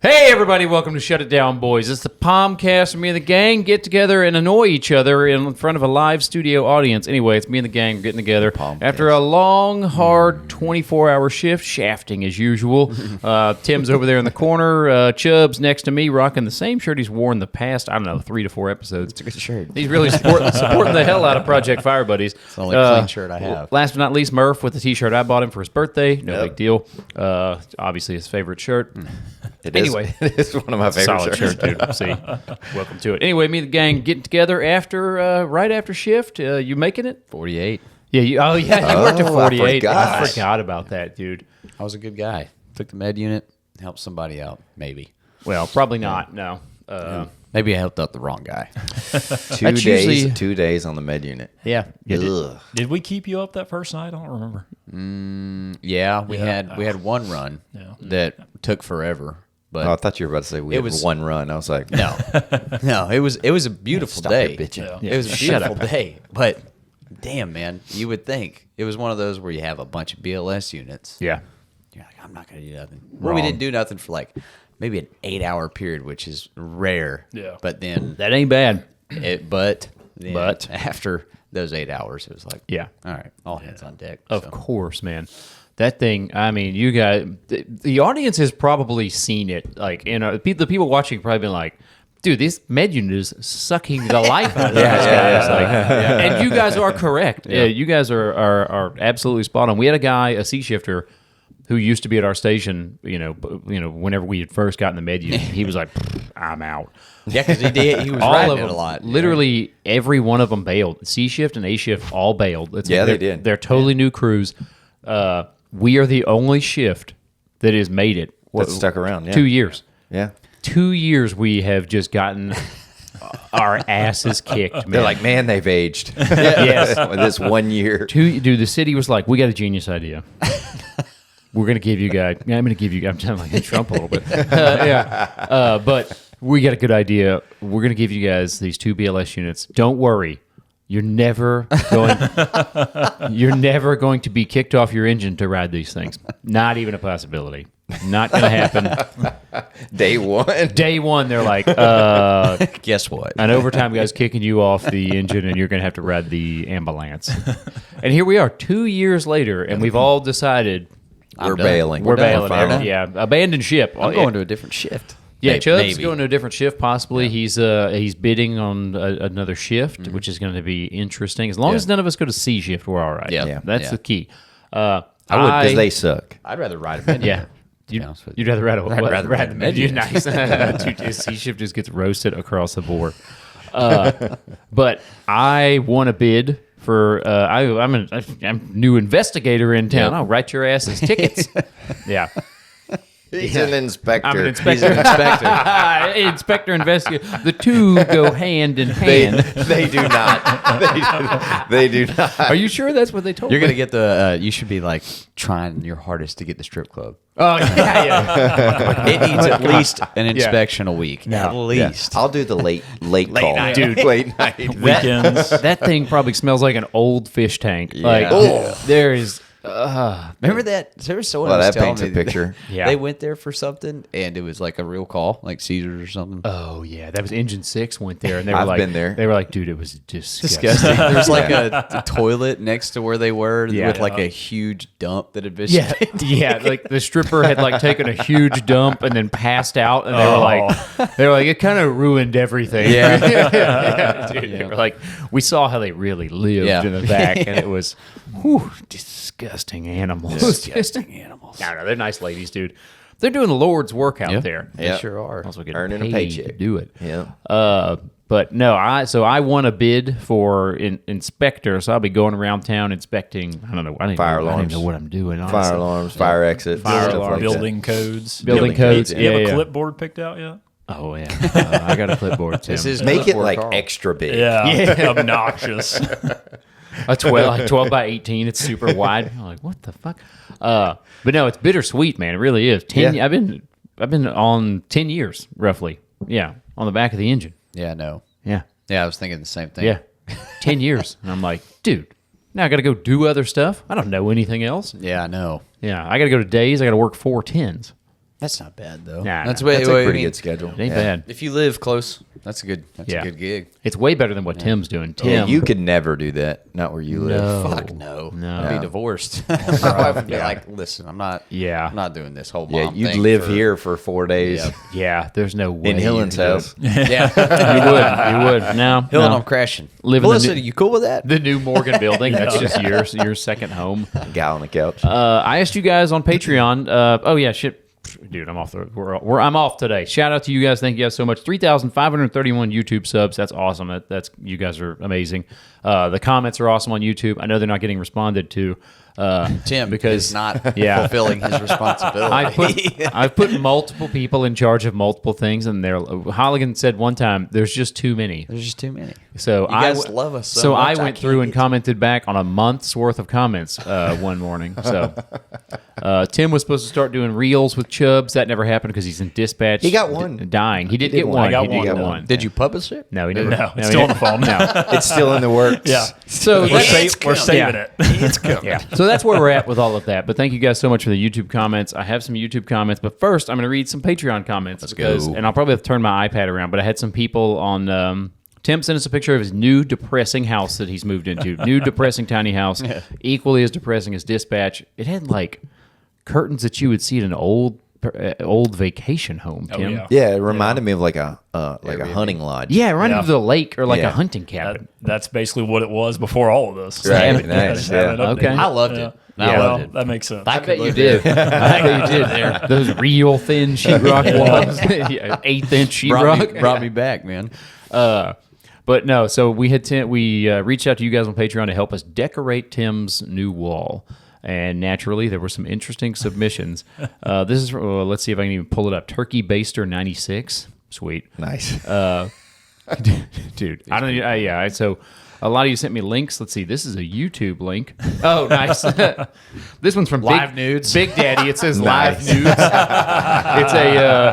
Hey everybody, welcome to Shutitdownboys. It's the Palmcast. Me and the gang get together and annoy each other in front of a live studio audience. Anyway, it's me and the gang getting together after a long, hard 24-hour shift, shafting as usual. Tim's over there in the corner. Chubb's next to me, rocking the same shirt he's worn the past, 3 to 4 episodes. It's a good shirt. He's really supporting the hell out of Project Fire Buddies. It's the only clean shirt I have. Last but not least, Murph with the t-shirt I bought him for his birthday. No big deal. Obviously his favorite shirt. Anyway, it is one of my favorite solid shirts. shirt, dude. See, welcome to it. Anyway, me and the gang getting together after right after shift. You making it? 48. Yeah. You worked at 48. I I forgot about that, dude. I was a good guy. Took the med unit, helped somebody out, maybe. Well, probably not. No. Maybe I helped out the wrong guy. 2 days on the med unit. Yeah. Did we keep you up that first night? I don't remember. Yeah, we had one run that took forever. But I thought you were about to say we had one run. I was like, no, it was a beautiful day. Bitching. It was a beautiful day. But damn, man, you would think it was one of those where you have a bunch of BLS units. Yeah. You're like, I'm not going to do nothing. Well, we didn't do nothing for like maybe an 8-hour period, which is rare. Yeah. But then That ain't bad. But But- after those 8 hours, it was like, Yeah. all right, all hands on deck. Of So, course, man. That thing, I mean, you guys, the audience has probably seen it. Like, the people watching have probably been like, dude, this med unit is sucking the life out of these guys. And you guys are correct. Yeah, you guys are absolutely spot on. We had a guy, a sea shifter, who used to be at our station, whenever we had first gotten the med unit, he was like, I'm out. yeah, because he was All riding of it them, a lot. literally every one of them bailed. C shift and A shift all bailed. They did. They're totally new crews. We are the only shift that has made it. That stuck around. Yeah. 2 years. Yeah. 2 years we have just gotten our asses kicked, man. They're like, man, they've aged. Yes. With this 1 year. Dude, the city was like, we got a genius idea. We're going to give you guys, I'm sounding like Trump a little bit. But we got a good idea. We're going to give you guys these 2 BLS units. Don't worry. You're never going to be kicked off your engine to ride these things. Not even a possibility. Not going to happen. Day one. Day one, they're like, Guess what? an overtime guy's kicking you off the engine and you're going to have to ride the ambulance. And here we are 2 years later, and we've all decided We're bailing. we're done. bailing. Yeah, abandoned ship. I'm going to a different shift. Yeah, Chubb's maybe. going to a different shift, possibly. Yeah. He's bidding on another shift, which is going to be interesting. As long as none of us go to C shift, we're all right. Yeah. That's the key. I would, because they suck. I'd rather ride a med Yeah. unit. You'd rather ride rather the med menu. unit. Nice. C shift just gets roasted across the board. But I won a bid for. I'm a new investigator in town. Yep. I'll write your asses tickets. Yeah. He's an inspector. I'm an inspector. Inspector, investigator. The two go hand in hand. They do not. They do not. Are you sure that's what they told You're me? going to get the, you should be like trying your hardest to get the strip club. Oh, yeah. It needs at least an inspection a week. At Yeah. least. I'll do the late call. night. Dude. Late night. Weekends. That thing probably smells like an old fish tank. Like, Oh. there is... Remember that? There was someone Well, was that telling paints me a picture. Yeah. They went there for something, and it was like a real call, like Caesars or something. Oh, yeah. That was Engine 6 went there, and they were I've like... been there. They were like, dude, it was disgusting. Disgusting. There's like a toilet next to where they were Yeah. with like a huge dump that had been Yeah, yeah. Like the stripper had like taken a huge dump and then passed out, and they were like, it kind of ruined everything. Yeah. Dude, they were like, we saw how they really lived Yeah. in the back, and it was, disgusting. disgusting animals. Disgusting animals. I don't know. They're nice ladies, dude. They're doing the Lord's work out there. Yeah. Sure are. Also getting Earning a paid to paycheck. do it. Yeah. But no, I won a bid for inspector, so I'll be going around town inspecting. I don't know. I don't even know what I'm doing. Honestly. Fire alarms, fire exits, Fire stuff alarms. like that. Building codes. Building codes. You have Yeah, a yeah. clipboard picked out yet? Oh yeah, I got a clipboard. Tim. This is Make it clipboard like Carl. extra big. Yeah. Obnoxious. a 12 by 18. It's super wide. I'm like, what the fuck? But no, it's bittersweet, man. It really is. Yeah. I've been on 10 years roughly. Yeah, on the back of the engine. Yeah, no. Yeah, Yeah, I was thinking the same thing. yeah, 10 years. And I'm like, dude, now I got to go do other stuff. I don't know anything else. Yeah, I know. Yeah, I got to go to days. I got to work 4 10s. That's not bad though. Nah, that's nah. way, That's a way- pretty I mean, good schedule. It ain't bad. If you live close, that's a good. That's Yeah. a good gig. It's way better than what Tim's doing. Tim, Yeah, you could never do that. Not where you live. No. Fuck no. No. I'd Yeah. be divorced. My wife would be like, "Listen, I'm not. Yeah. I'm not doing this whole Yeah, mom you'd thing live for- here for 4 days Yep. yeah, there's no way in you Hillen's could do house. it. Yeah, You would. No, Hill and no. I'm crashing. Live in the Melissa, new- you cool with that? The new Morgan building. That's just your second home. Guy on the couch. I asked you guys on Patreon. Oh yeah, shit, dude, I'm off. I'm off today. Shout out to you guys. Thank you guys so much. 3,531 YouTube subs. That's awesome. That's you guys are amazing. The comments are awesome on YouTube. I know they're not getting responded to. Tim because is not yeah. fulfilling his responsibility. I've put multiple people in charge of multiple things, and Holligan said one time, "There's just too many." There's just too many. So You guys love us so I much, I went through and can't. commented back on a month's worth of comments one morning. So Tim was supposed to start doing reels with Chubbs. That never happened because he's in dispatch. He got one. Dying. He did get one. one. I got He did one, get though. one. Did you publish it? No, he never. No, it's he still on the didn't. phone. No. It's still in the works. Yeah. So We're, that's- we're saving Yeah. it. Yeah. So that's where we're at with all of that. But thank you guys so much for the YouTube comments. I have some YouTube comments, but first I'm going to read some Patreon comments. go. And I'll probably have to turn my iPad around, but I had some people on. Tim sent us a picture of his new depressing house that he's moved into. New depressing tiny house, equally as depressing as Dispatch. It had like curtains that you would see at an old vacation home. Tim. yeah. Yeah, it reminded me of like a hunting lodge. Yeah, it reminded me Yeah. of the lake or like Yeah. a hunting cabin. That's basically what it was before all of this. Right, Just nice, have it yeah. updated. Okay. I loved it. I Yeah. loved it. That makes sense. I bet you did. I bet you did. There, those real thin sheetrock walls, 1/8-inch sheetrock. Brought me back, man. But no, so we reached out to you guys on Patreon to help us decorate Tim's new wall. And naturally, there were some interesting submissions. This is let's see if I can even pull it up. Turkey Baster 96. Sweet. Nice. Dude, I don't yeah, so a lot of you sent me links. Let's see. This is a YouTube link. Oh, nice. This one's from Live nudes. Big Daddy. It says Nice. live nudes.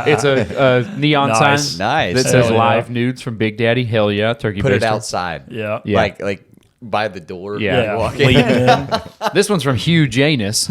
It's a neon Nice. sign Nice. that says Hell yeah. live nudes from Big Daddy. Hell yeah, Turkey Put it Baster. outside. Yeah. Yeah. Like by the door. Yeah. Yeah. Walk in. Leave it in. This one's from Hugh Janus.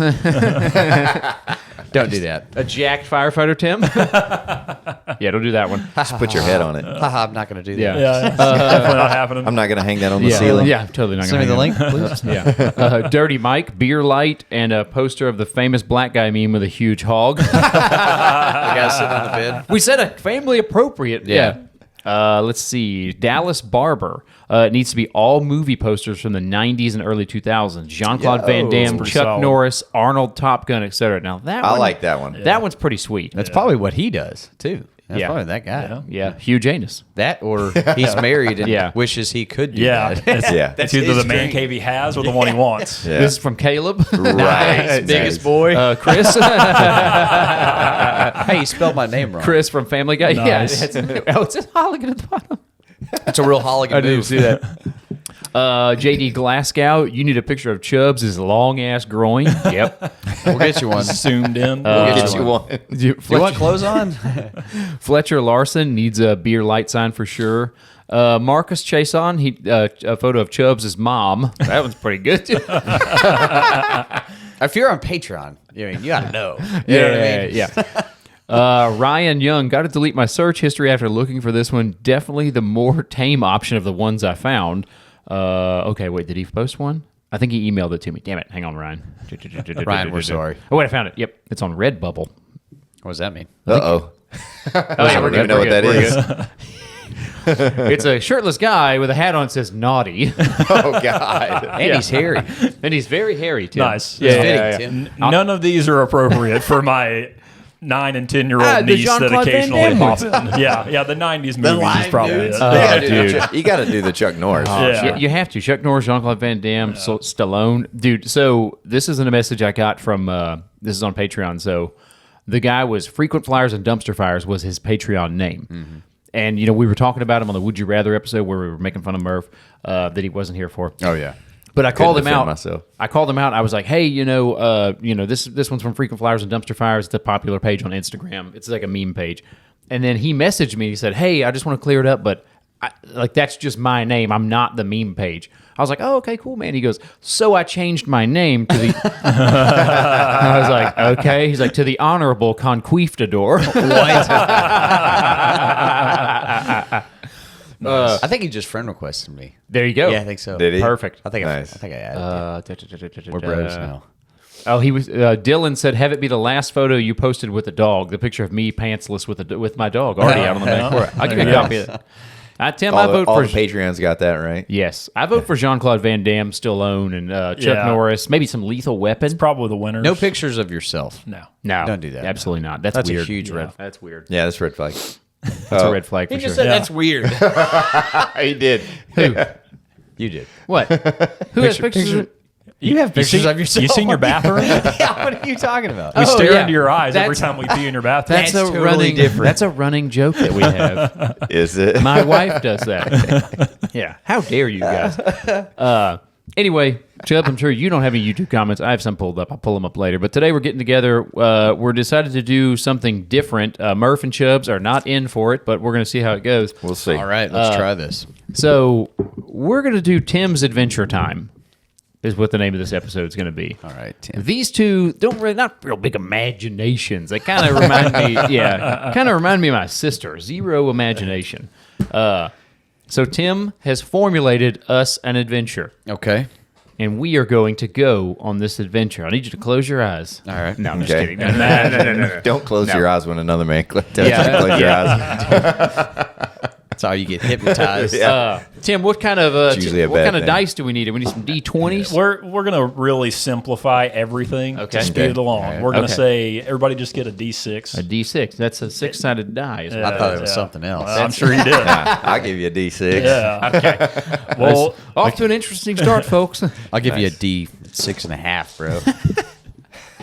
Don't do that. A jacked firefighter, Tim. Yeah, don't do that one. Just put your head on it. Haha, I'm not going to do that. Yeah. Yeah. It's definitely not happening. I'm not going to hang that on the Yeah, ceiling. yeah, totally not Send me gonna the hang link, it. please. Yeah. Dirty Mike, beer light, and a poster of the famous black guy meme with a huge hog. The guy sitting on the bed. We said a family appropriate. Yeah. Let's see. Dallas Barber. It needs to be all movie posters from the 90s and early 2000s. Jean-Claude Van Damme, pretty Chuck solid. Norris, Arnold, Top Gun, etc. Now that I one, like that one. That one's pretty sweet. That's probably what he does, too. That's Yeah. probably that guy. Yeah. Yeah, Hugh Janus. That or he's married and Yeah. wishes he could do Yeah. that. It's, Yeah. it's either his the man dream. cave he has or the one he wants. Yeah. This is from Caleb. Right. Biggest boy. Chris. Hey, you spelled my name wrong. Chris from Family Guy. Nice. Yeah, it says Holligan at the bottom. It's a real Holligan I didn't move. see that. JD Glasgow, you need a picture of Chubbs' long ass groin. Yep. We'll get you one. Zoomed in. We'll Get you one. You want clothes on? Fletcher Larson needs a beer light sign for sure. Marcus Chason, a photo of Chubbs' mom. That one's pretty good. If you're on Patreon, you gotta know. You know what I mean? Yeah. Ryan Young, got to delete my search history after looking for this one. Definitely the more tame option of the ones I found. Okay, wait, did he post one? I think he emailed it to me. Damn it. Hang on, Ryan. Ryan, we're sorry. Oh, wait, I found it. Yep, it's on Redbubble. What does that mean? Uh-oh. Oh, yeah, I don't even know what that is. It's a shirtless guy with a hat on that says naughty. Oh God. And he's hairy. And he's very hairy, Tim. Nice. It's Yeah. fitting, Tim. None of these are appropriate for my 9 and 10-year-old the niece that Jean-Claude Van occasionally Damme pops in. Yeah, the 90s movies is live probably dudes. it. You got to do the Chuck Norris. Yeah. You have to. Chuck Norris, Jean-Claude Van Damme, Stallone. Dude, so this isn't a message I got from, this is on Patreon. So the guy was Frequent Flyers and Dumpster Fires was his Patreon name. Mm-hmm. And, we were talking about him on the Would You Rather episode where we were making fun of Murph that he wasn't here for. Oh yeah. But I called him defend out. myself. I called him out. I was like, "Hey, this one's from Frequent Flyers and Dumpster Fires. It's a popular page on Instagram. It's like a meme page." And then he messaged me. He said, "Hey, I just want to clear it up, but that's just my name. I'm not the meme page." I was like, "Oh, okay, cool, man." He goes, "So I changed my name to the." I was like, "Okay." He's like, "To the Honorable Conquistador." I think he just friend requested me. There you go. Yeah, I think so. Did he? Perfect. I think Nice. I think I added you. We're bros now. Oh, he was. Dylan said, "Have it be the last photo you posted with the dog. The picture of me pantsless with my dog already out on the main floor." I'll give you a copy of that. Tim, I vote all for the Patreons got that right. yes. I vote for Jean-Claude Van Damme, Stallone, and Chuck Yeah. Norris. Maybe some Lethal Weapon. Probably the winners. No pictures of yourself. No. No, Don't do that. Absolutely not. That's That's a weird. huge red That's weird. Yeah, that's red flag. That's a red flag for sure. that's weird. He did. Who? You did. What? Who has pictures? You have pictures of yourself. You seen your bathroom? Yeah, what are you talking about? We stare yeah. into your eyes every That's- time we pee in your bathroom. That's, That's a totally running. different. That's a running joke that we have. Is it? My wife does that. Yeah. How dare you guys? Anyway, Chubb, I'm sure you don't have any YouTube comments. I have some pulled up. I'll pull them up later. But today we're getting together. We're decided to do something different. Murph and Chubbs are not in for it, but we're going to see how it goes. We'll see. All right, let's try this. So we're going to do Tim's Adventure Time is what the name of this episode is going to be. All right, Tim. These two not real big imaginations. They kind of remind me, kind of remind me of my sister. Zero imagination. So Tim has formulated us an adventure, Okay. and we are going to go on this adventure. I need you to close your eyes. All right. No, I'm just Okay. kidding. No. Don't close No. your eyes when another man tells you Yeah. to close your eyes. That's how you get hypnotized. Tim, what kind of It's usually a what bad kind of thing. dice do we need? We need some D20s. We're gonna really simplify everything Okay. to speed it along. Okay. We're gonna Okay. say everybody just get a D6. A D6. That's a 6-sided die. Is what I thought it was something else. I'm sure you did. I'll give you a D6. Yeah. Well, Off to an interesting start, folks. I'll give you a D6.5, bro.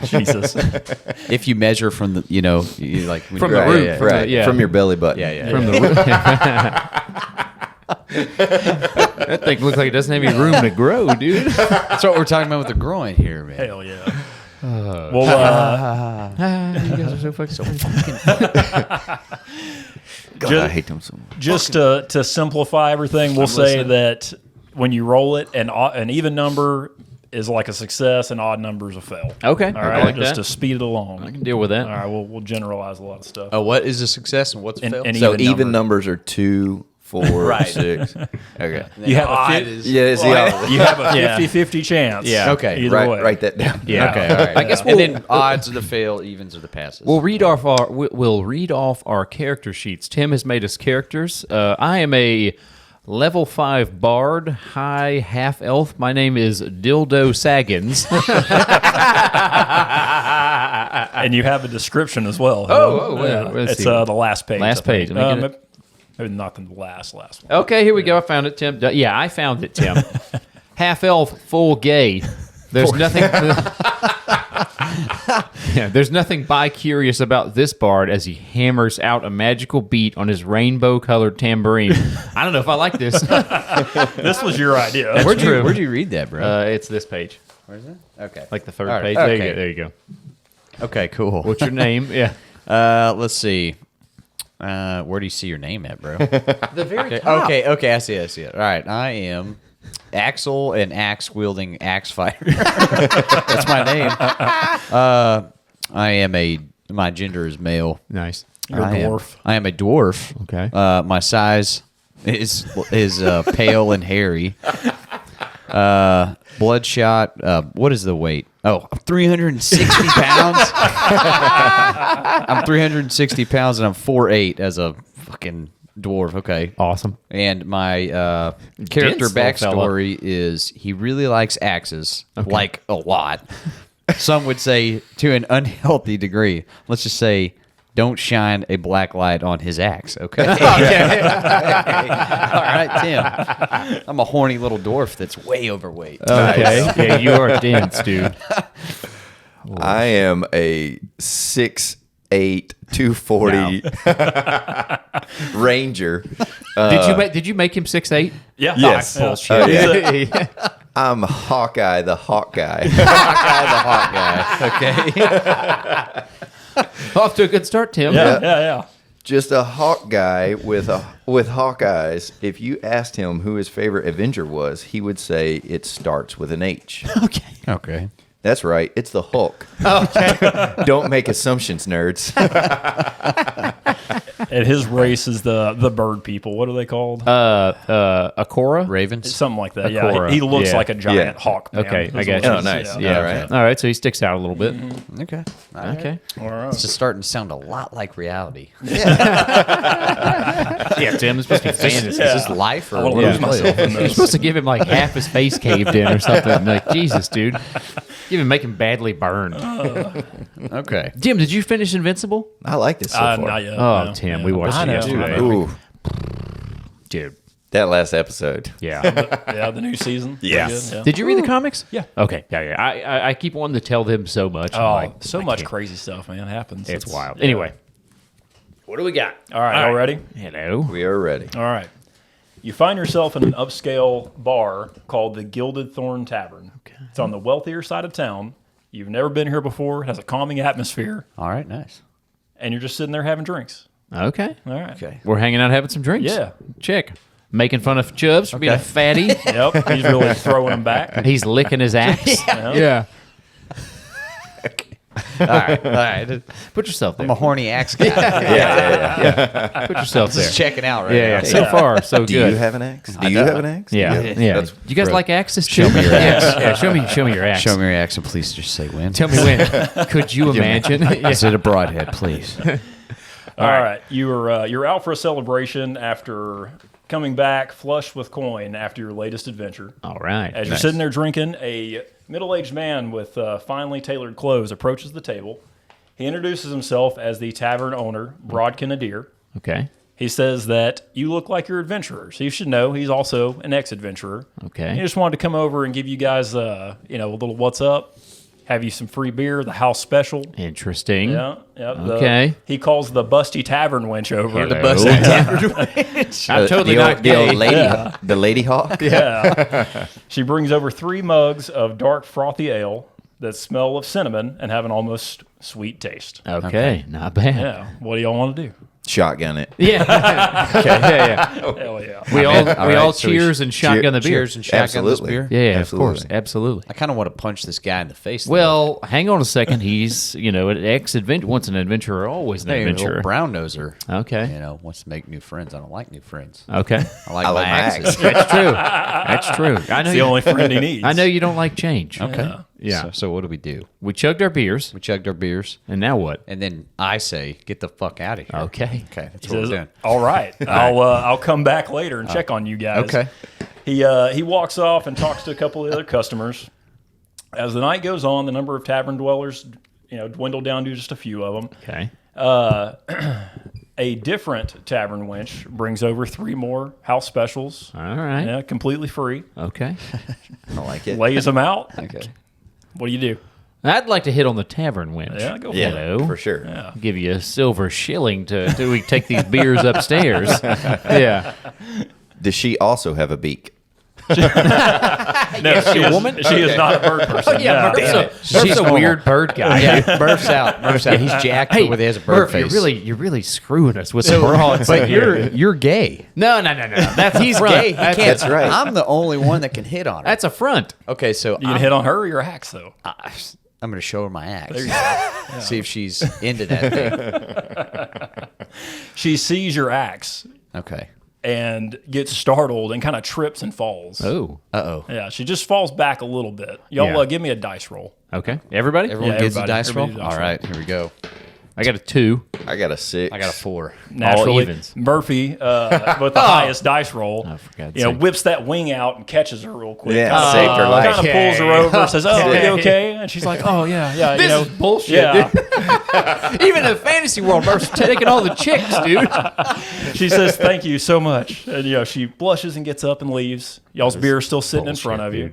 Jesus. If you measure from the, you like when From you're- the root, yeah, from Right. yeah. From your belly button. yeah. From the that thing looks like it doesn't have any room to grow, dude. That's what we're talking about with the groin here, man. Hell yeah. Well, You guys are so fucking God, I hate them so much. just to simplify everything, we'll say that when you roll it, an even number is like a success, and odd numbers a fail. Okay, All right, I like just that. to speed it along. I can deal with that. All right, we'll generalize a lot of stuff. Oh, what is a success and what's a fail? and So even even number. numbers are 2, 4, Right. 6. Okay. You have a Odd fit- is- Yeah, it's the opposite. you have a Yeah. 50-50 chance. Yeah. Okay, Either way. Write that down. Yeah. Okay, all right. I guess and we'll then odds are the fail, evens are the passes. we'll read off our character sheets. Tim has made us characters. I am a level 5 bard, high half elf. My name is Dildo Saggins. And you have a description as well. yeah. Let's It's see. the last page. Last I think. page. Let me get maybe not the last one. Okay, here we go. I found it, Tim. Yeah, I found it, Tim. Half elf, full gay. There's nothing. Yeah, there's nothing bi-curious about this bard as he hammers out a magical beat on his rainbow-colored tambourine. I don't know if I like this. This was your idea. Where'd you read that, bro? It's this page, Where's it? Okay. like the third All right, page. okay. There you go. Okay, cool. What's your name? Yeah, Let's see. Where do you see your name at, bro? the very Okay, I see it. All right, I am Axel, an axe-wielding axe fighter. That's my name. My gender is male. Nice. You're a dwarf. I am a dwarf. Okay. My size is pale and hairy. Bloodshot. What is the weight? Oh, I'm 360 pounds. I'm 360 pounds and I'm 4'8" as a fucking dwarf. Okay. Awesome. And my character Dense little fella. backstory is he really likes axes, like a lot. Some would say to an unhealthy degree. Let's just say, don't shine a black light on his axe, okay? All right, Tim. I'm a horny little dwarf that's way overweight. Okay. Yeah, you are dense, dude. I am a 6'8", 240 ranger. Did you make him 6'8"? Yeah. Yes. Bullshit. Yeah. I'm Hawkeye, the hawk guy. Hawkeye the hawk guy, okay? Off to a good start, Tim. Yeah. Just a hawk guy with hawk eyes. If you asked him who his favorite Avenger was, he would say it starts with an H. Okay. That's right. It's the Hulk. Okay. Don't make assumptions, nerds. And his race is the bird people. What are they called? Akora? Ravens? Something like that. Yeah. Akora. He looks Yeah. like a giant Yeah. hawk. Man. Okay, I That's guess. what Oh, it is. nice. Yeah. All right. All right, so he sticks out a little bit. Okay. Okay. All right. It's just starting to sound a lot like reality. Yeah, Tim, it's supposed to be fantasy. Is this life or I wanna what? lose myself in You're this. supposed to give him like half his face caved in or something. Like, Jesus, dude. Make him badly burned. Okay. Jim, did you finish Invincible? I like this so far. Not yet. Oh, no. Tim, Yeah. we watched I it know, yesterday. I know. Ooh, Dude. that last episode. Yeah. Yeah, the new season. Yes. Pretty good, Did you read the comics? Yeah. Okay. Yeah. I keep wanting to tell them so much. Oh, I'm like, so I much can't. crazy stuff, man, happens. It's wild. yeah. Anyway, what do we got? All right, all ready? Hello. We are ready. All right. You find yourself in an upscale bar called the Gilded Thorn Tavern. Okay. It's on the wealthier side of town. You've never been here before. It has a calming atmosphere, All right, nice. and you're just sitting there having drinks. Okay. All right. Okay. We're hanging out having some drinks. Yeah. Check. Making fun of Chubbs for being a fatty. Yep. He's really throwing them back. He's licking his axe. Yeah. All right. Put yourself there. I'm a horny axe guy. Put yourself there. Just checking out right Yeah. now. So far, so Do good. you have an axe? Do you have an axe? Yeah. That's You guys great. like axes? Show me your axe. Yeah. Show me your axe. Show me your axe and please just say when. Tell me when. Could you imagine? Yeah. Is it a broadhead, please? All right. You're out for a celebration after coming back flush with coin after your latest adventure. All right. As you're sitting there drinking, a middle-aged man with finely tailored clothes approaches the table. He introduces himself as the tavern owner, Brodkin Adair. Okay. He says that you look like you're adventurers. So you should know he's also an ex-adventurer. Okay. He just wanted to come over and give you guys, a little what's up, have you some free beer, the house special. Interesting. Yeah. Okay. He calls the Busty Tavern wench over. Hello. The Busty I'm totally the not old, gay. the old lady, the lady hawk. Yeah. She brings over 3 mugs of dark frothy ale that smell of cinnamon and have an almost sweet taste. Okay. Not bad. Yeah. What do y'all want to do? Shotgun it. Yeah. Okay. Yeah. Hell yeah. We all all right, so we cheers and shotgun the beer. Cheers and shotgun this Absolutely. beer. Yeah, of Absolutely. course. Absolutely. I kind of want to punch this guy in the face. though. Well, hang on a second. He's, an ex-adventurer. Once an adventurer, always an Hey, a adventurer. little brown noser. Okay. Wants to make new friends. I don't like new friends. Okay. I like I my like my axes. axe. That's true. That's true. I know It's the only friend he needs. I know you don't like change. Okay. Yeah. So what do we do? We chugged our beers, We chugged our beers, and now what? and then I say, "Get the fuck out of here." Okay. Okay. That's He what we're says, doing. all right. I'll come back later and check on you guys. Okay. He walks off and talks to a couple of the other customers. As the night goes on, the number of tavern dwellers, dwindle down to just a few of them. Okay. A different tavern wench brings over 3 more house specials. All right. Yeah, completely free. Okay. I like it. Lays them out. Okay. What do you do? I'd like to hit on the tavern winch. Yeah, go for Yeah, it. Hello. for sure. Yeah. Give you a silver shilling to we take these beers upstairs. Yeah. Does she also have a beak? No, she is, woman? She is not a bird person. Yeah, Murph's She's a normal. weird bird guy. Yeah, Murph's out. Murph's out. He's jacked, Hey, but he has a bird Murph, face. you're really screwing us with some broads. But you're gay. no. That's He's front. gay. He That's, can't. That's right. I'm the only one that can hit on her. that's a front. Okay, so You can hit on her or your axe, though. I'm going to show her my axe. There you go. See if she's into that thing. She sees your axe Okay. and gets startled and kind of trips and falls. Oh. Uh-oh. Yeah, she just falls back a little bit. Y'all Yeah. Give me a dice roll. Okay. Everybody? Everyone Yeah, gets a everybody- dice roll? everybody does All right, here we go. I got a 2. I got a 6. I got a 4. Naturally, evens. Murphy, with the highest dice roll, for God's sake. whips that wing out and catches her real quick. Yeah, saved her life. Kind of pulls her over, says, "Oh, are you okay?" And she's like, "Oh yeah." This is bullshit. Yeah. Even in the fantasy world, Murph's taking all the chicks, dude. She says, "Thank you so much," and she blushes and gets up and leaves. Y'all's beer is still sitting in front of you.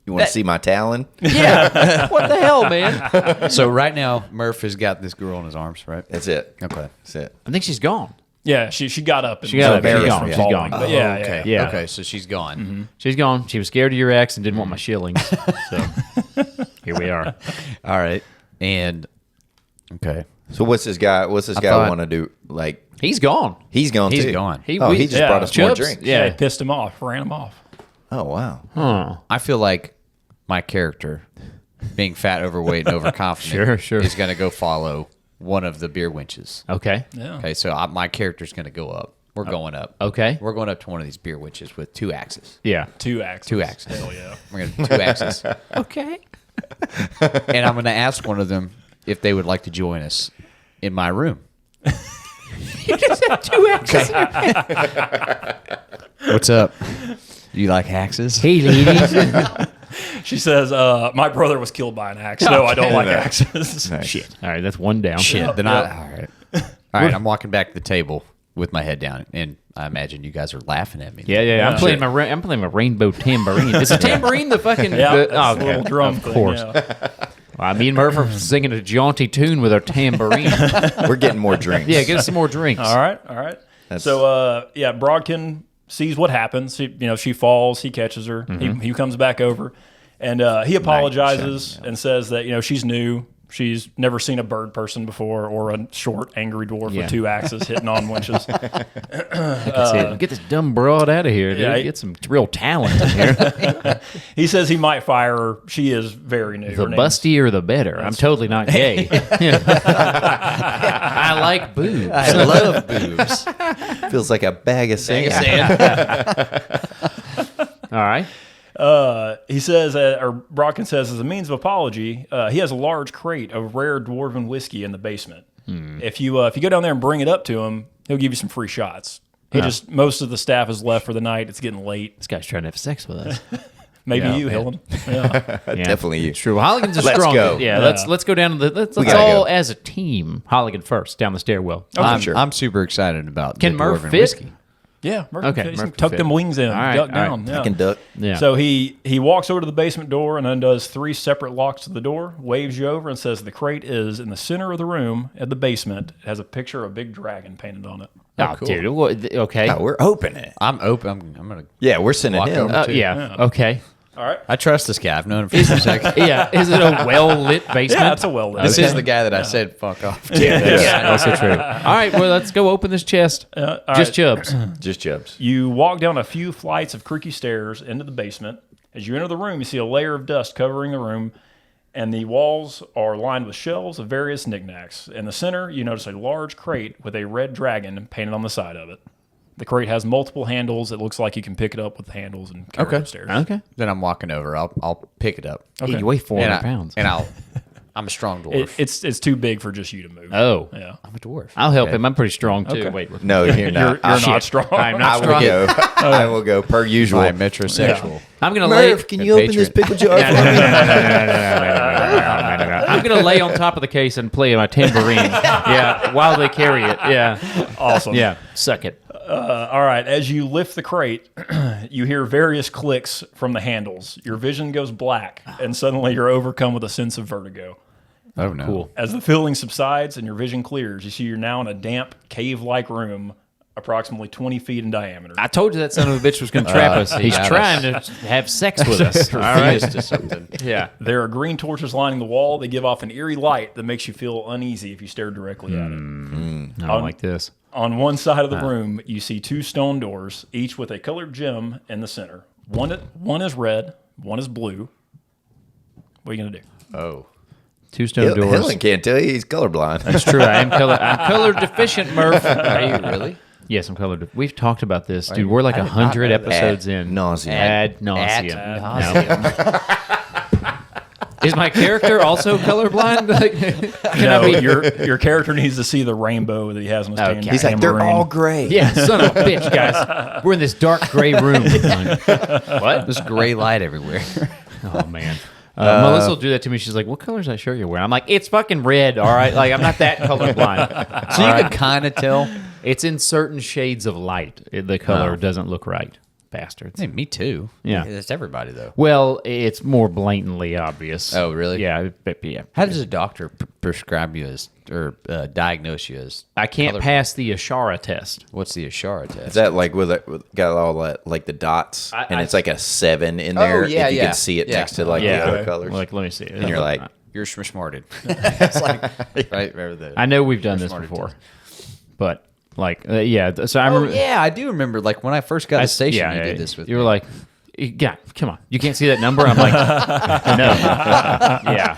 You want to see my talon? Yeah. What the hell, man? So right now, Murph has got this girl in his arms, right? That's it. Okay. That's it. I think she's gone. Yeah, she got up. And She got was up. She's embarrassed gone. from She's falling. gone. But yeah, okay. Yeah. Okay, so she's gone. She's gone. She was scared of your ex and didn't want my shillings. So here we are. All right. And, okay. So what's this guy thought- want to do? Like, He's gone. he's gone He's too. gone. He just yeah, brought us more Chubbs? drinks. Yeah. Yeah, he pissed him off, ran him off. Oh, wow. Huh. I feel like my character, being fat, overweight, and overconfident, Sure. is going to go follow one of the beer winches. Okay. Yeah. Okay, so my character's going to go up. We're going up. Okay. We're going up to one of these beer winches with 2 axes. Yeah. 2 axes. 2 axes. Hell yeah. We're going to do 2 axes. Okay. And I'm going to ask one of them if they would like to join us in my room. You just have 2 axes. What's up? You like axes? Hey, ladies. She says, "My brother was killed by an axe. No, I don't like axes." Shit. All right, that's 1 down. Shit. Then all right. All right, I'm walking back to the table with my head down, and I imagine you guys are laughing at me. Yeah. I'm playing my rainbow tambourine. Is a tambourine the fucking? Yeah, the, that's a little drum Of thing, course. yeah. Me and Murph are singing a jaunty tune with our tambourine. We're getting more drinks. Yeah, get us some more drinks. All right. So, Brodkin sees what happens. She falls. He catches her. He comes back over, and he apologizes and says that she's new. She's never seen a bird person before or a short, angry dwarf Yeah. with 2 axes hitting on winches. That's it. Get this dumb broad out of here, dude. Yeah, Get some real talent in here. He says he might fire her. She is very new. The Her name's- bustier, the better. I'm totally not gay. I like boobs. I love boobs. Feels like a bag of sand. All right. He says, or Brodkin says, as a means of apology, he has a large crate of rare dwarven whiskey in the basement. If you go down there and bring it up to him, he'll give you some free shots. Most of the staff is left for the night. It's getting late. This guy's trying to have sex with us. Maybe Yeah, you, man. Helen. Yeah. Yeah. Definitely you. It's true. Holligan's a Let's strong. go. Yeah, let's go down to the. Let's gotta all go. as a team. Holligan first down the stairwell. I'm super excited about Can the Murph dwarven fit? whiskey. Yeah, Murphy Okay, can fit. Murphy Tuck fit. them wings in, All right, duck all right. down. Yeah. I can duck. Yeah. So he walks over to the basement door and undoes 3 separate locks to the door, waves you over, and says the crate is in the center of the room at the basement. It has a picture of a big dragon painted on it. Oh, dude. Okay. Oh, we're opening it. I'm open. I'm going to. Yeah, we're sending Walk him. over. Yeah. Okay. All right. I trust this guy. I've known him for a second. Yeah. Is it a well lit basement? Yeah, it's a well lit. This is the guy that I said fuck off. Yeah, also true. All right. Well, let's go open this chest. All Just right. Chubbs. Just Chubbs. You walk down a few flights of creaky stairs into the basement. As you enter the room, you see a layer of dust covering the room, and the walls are lined with shelves of various knickknacks. In the center, you notice a large crate with a red dragon painted on the side of it. The crate has multiple handles. It looks like you can pick it up with handles and carry it upstairs. Okay. Then I'm walking over. I'll pick it up. Hey, you weigh 400 And pounds. I'm a strong dwarf. It's too big for just you to move. Oh. Yeah. I'm a dwarf. I'll help him. I'm pretty strong too. Okay. Wait. No, you're not. You're not strong. I'm I not will strong. go. I will go per usual. I'm metrosexual. I'm gonna lay. Can you open this pickle jar for me? I'm gonna lay on top of the case and play my tambourine. Yeah, while they carry it. Yeah, Awesome. yeah. Suck it. All right. As you lift the crate, you hear various clicks from the handles. Your vision goes black, and suddenly you're overcome with a sense of vertigo. Oh no. Cool. As the feeling subsides and your vision clears, you see you're now in a damp, cave-like room approximately 20 feet in diameter. I told you that son of a bitch was gonna trap us. He's got trying to have sex with us. All right. To something. Yeah. There are green torches lining the wall. They give off an eerie light that makes you feel uneasy if you stare directly at it. I don't like this. On one side of the room, you see 2 stone doors, each with a colored gem in the center. One is red, one is blue. What are you going to do? Oh. 2 stone doors. Helen can't tell you. He's colorblind. That's true. I'm color deficient, Murph. Are you really? Yes, I'm color. We've talked about this, dude. We're like 100 episodes in. nauseam. Ad nauseum. Ad nauseum. Is my character also colorblind? Can I be? Your character needs to see the rainbow that he has on his Okay. tan. He's like, they're all gray. Yeah, son of a bitch, guys. We're in this dark gray room. What? There's gray light everywhere. Oh man. Melissa will do that to me. She's like, "What color is that shirt you're wearing?" I'm like, "It's fucking red, all right." Like I'm not that colorblind. So you can kind of tell. It's in certain shades of light. The color doesn't look right. Bastards. Hey, me too. Yeah. That's everybody though. Well, it's more blatantly obvious. Oh, really? Yeah. Yeah. How does a doctor prescribe you as or diagnose you as? I can't color- pass the Ashara test. What's the Ashara test? Is that like got all that like the dots and it's like a 7 in there? yeah, if you yeah. can see it Yeah. next to like the Yeah. other colors. Like, let me see. and you're like, You're smarted. It's like right. Remember that? I know we've done this smarter before, but like, yeah. So I Oh remember. yeah, I do remember. Like when I first got to the station, you did this with you me. were like, "Yeah, come on, you can't see that number." I'm like, no, yeah,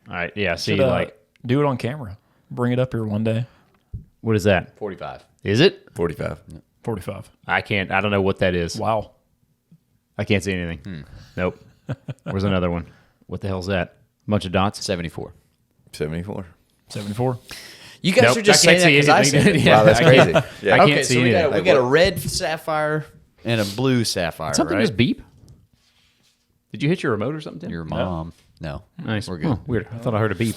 all right, yeah. See, Should, like, do it on camera. Bring it up here one day. what is that? 45. Is it? 45. 45. I can't. I don't know what that is. Wow. I can't see anything. Nope. Where's another one? What the hell's that? Bunch of dots. 74. 74. 74. You guys Nope, are just I can't saying that see because I anything. said it. Yeah, Wow, that's I can't- crazy. Yeah. I can't Okay, see so we anything. got a red sapphire and a blue sapphire. Something right? just beep. Did you hit your remote or something? Tim? Your mom. No. Nice. We're good. Huh, weird. I thought I heard a beep.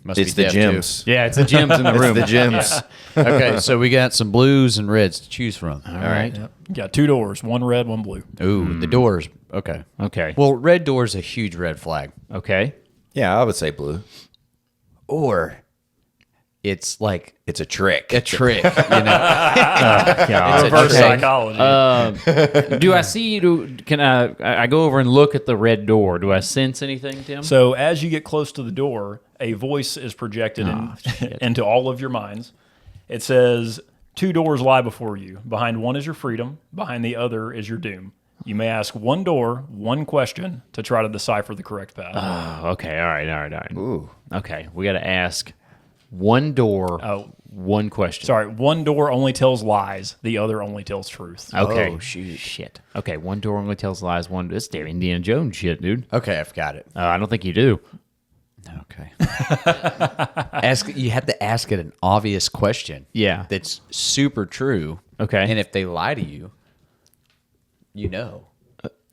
Must It's be the deaf, too. gems. Yeah, it's the gyms in the room. It's the gems. Okay, so we got some blues and reds to choose from. All right. Yep. You got 2 doors, one red, one blue. Ooh, the doors. Okay. Okay. Well, red door is a huge red flag. Okay. Yeah, I would say blue. Or it's like It's a trick. a trick, you know? God. Reverse okay. psychology. Do I see? Can I go over and look at the red door? Do I sense anything, Tim? So as you get close to the door, a voice is projected into all of your minds. It says, 2 doors lie before you. Behind one is your freedom. Behind the other is your doom. You may ask one door, one question to try to decipher the correct path. Oh, okay. All right. Ooh. Okay. We got to ask one door. Oh. One question. Sorry, one door only tells lies. The other only tells truth. Okay. Oh, shoot. Shit. Okay. One door only tells lies. One. It's damn Indiana Jones shit, dude. Okay, I've got it. I don't think you do. Okay. You have to ask it an obvious question. Yeah. That's super true. Okay. And if they lie to you, you know.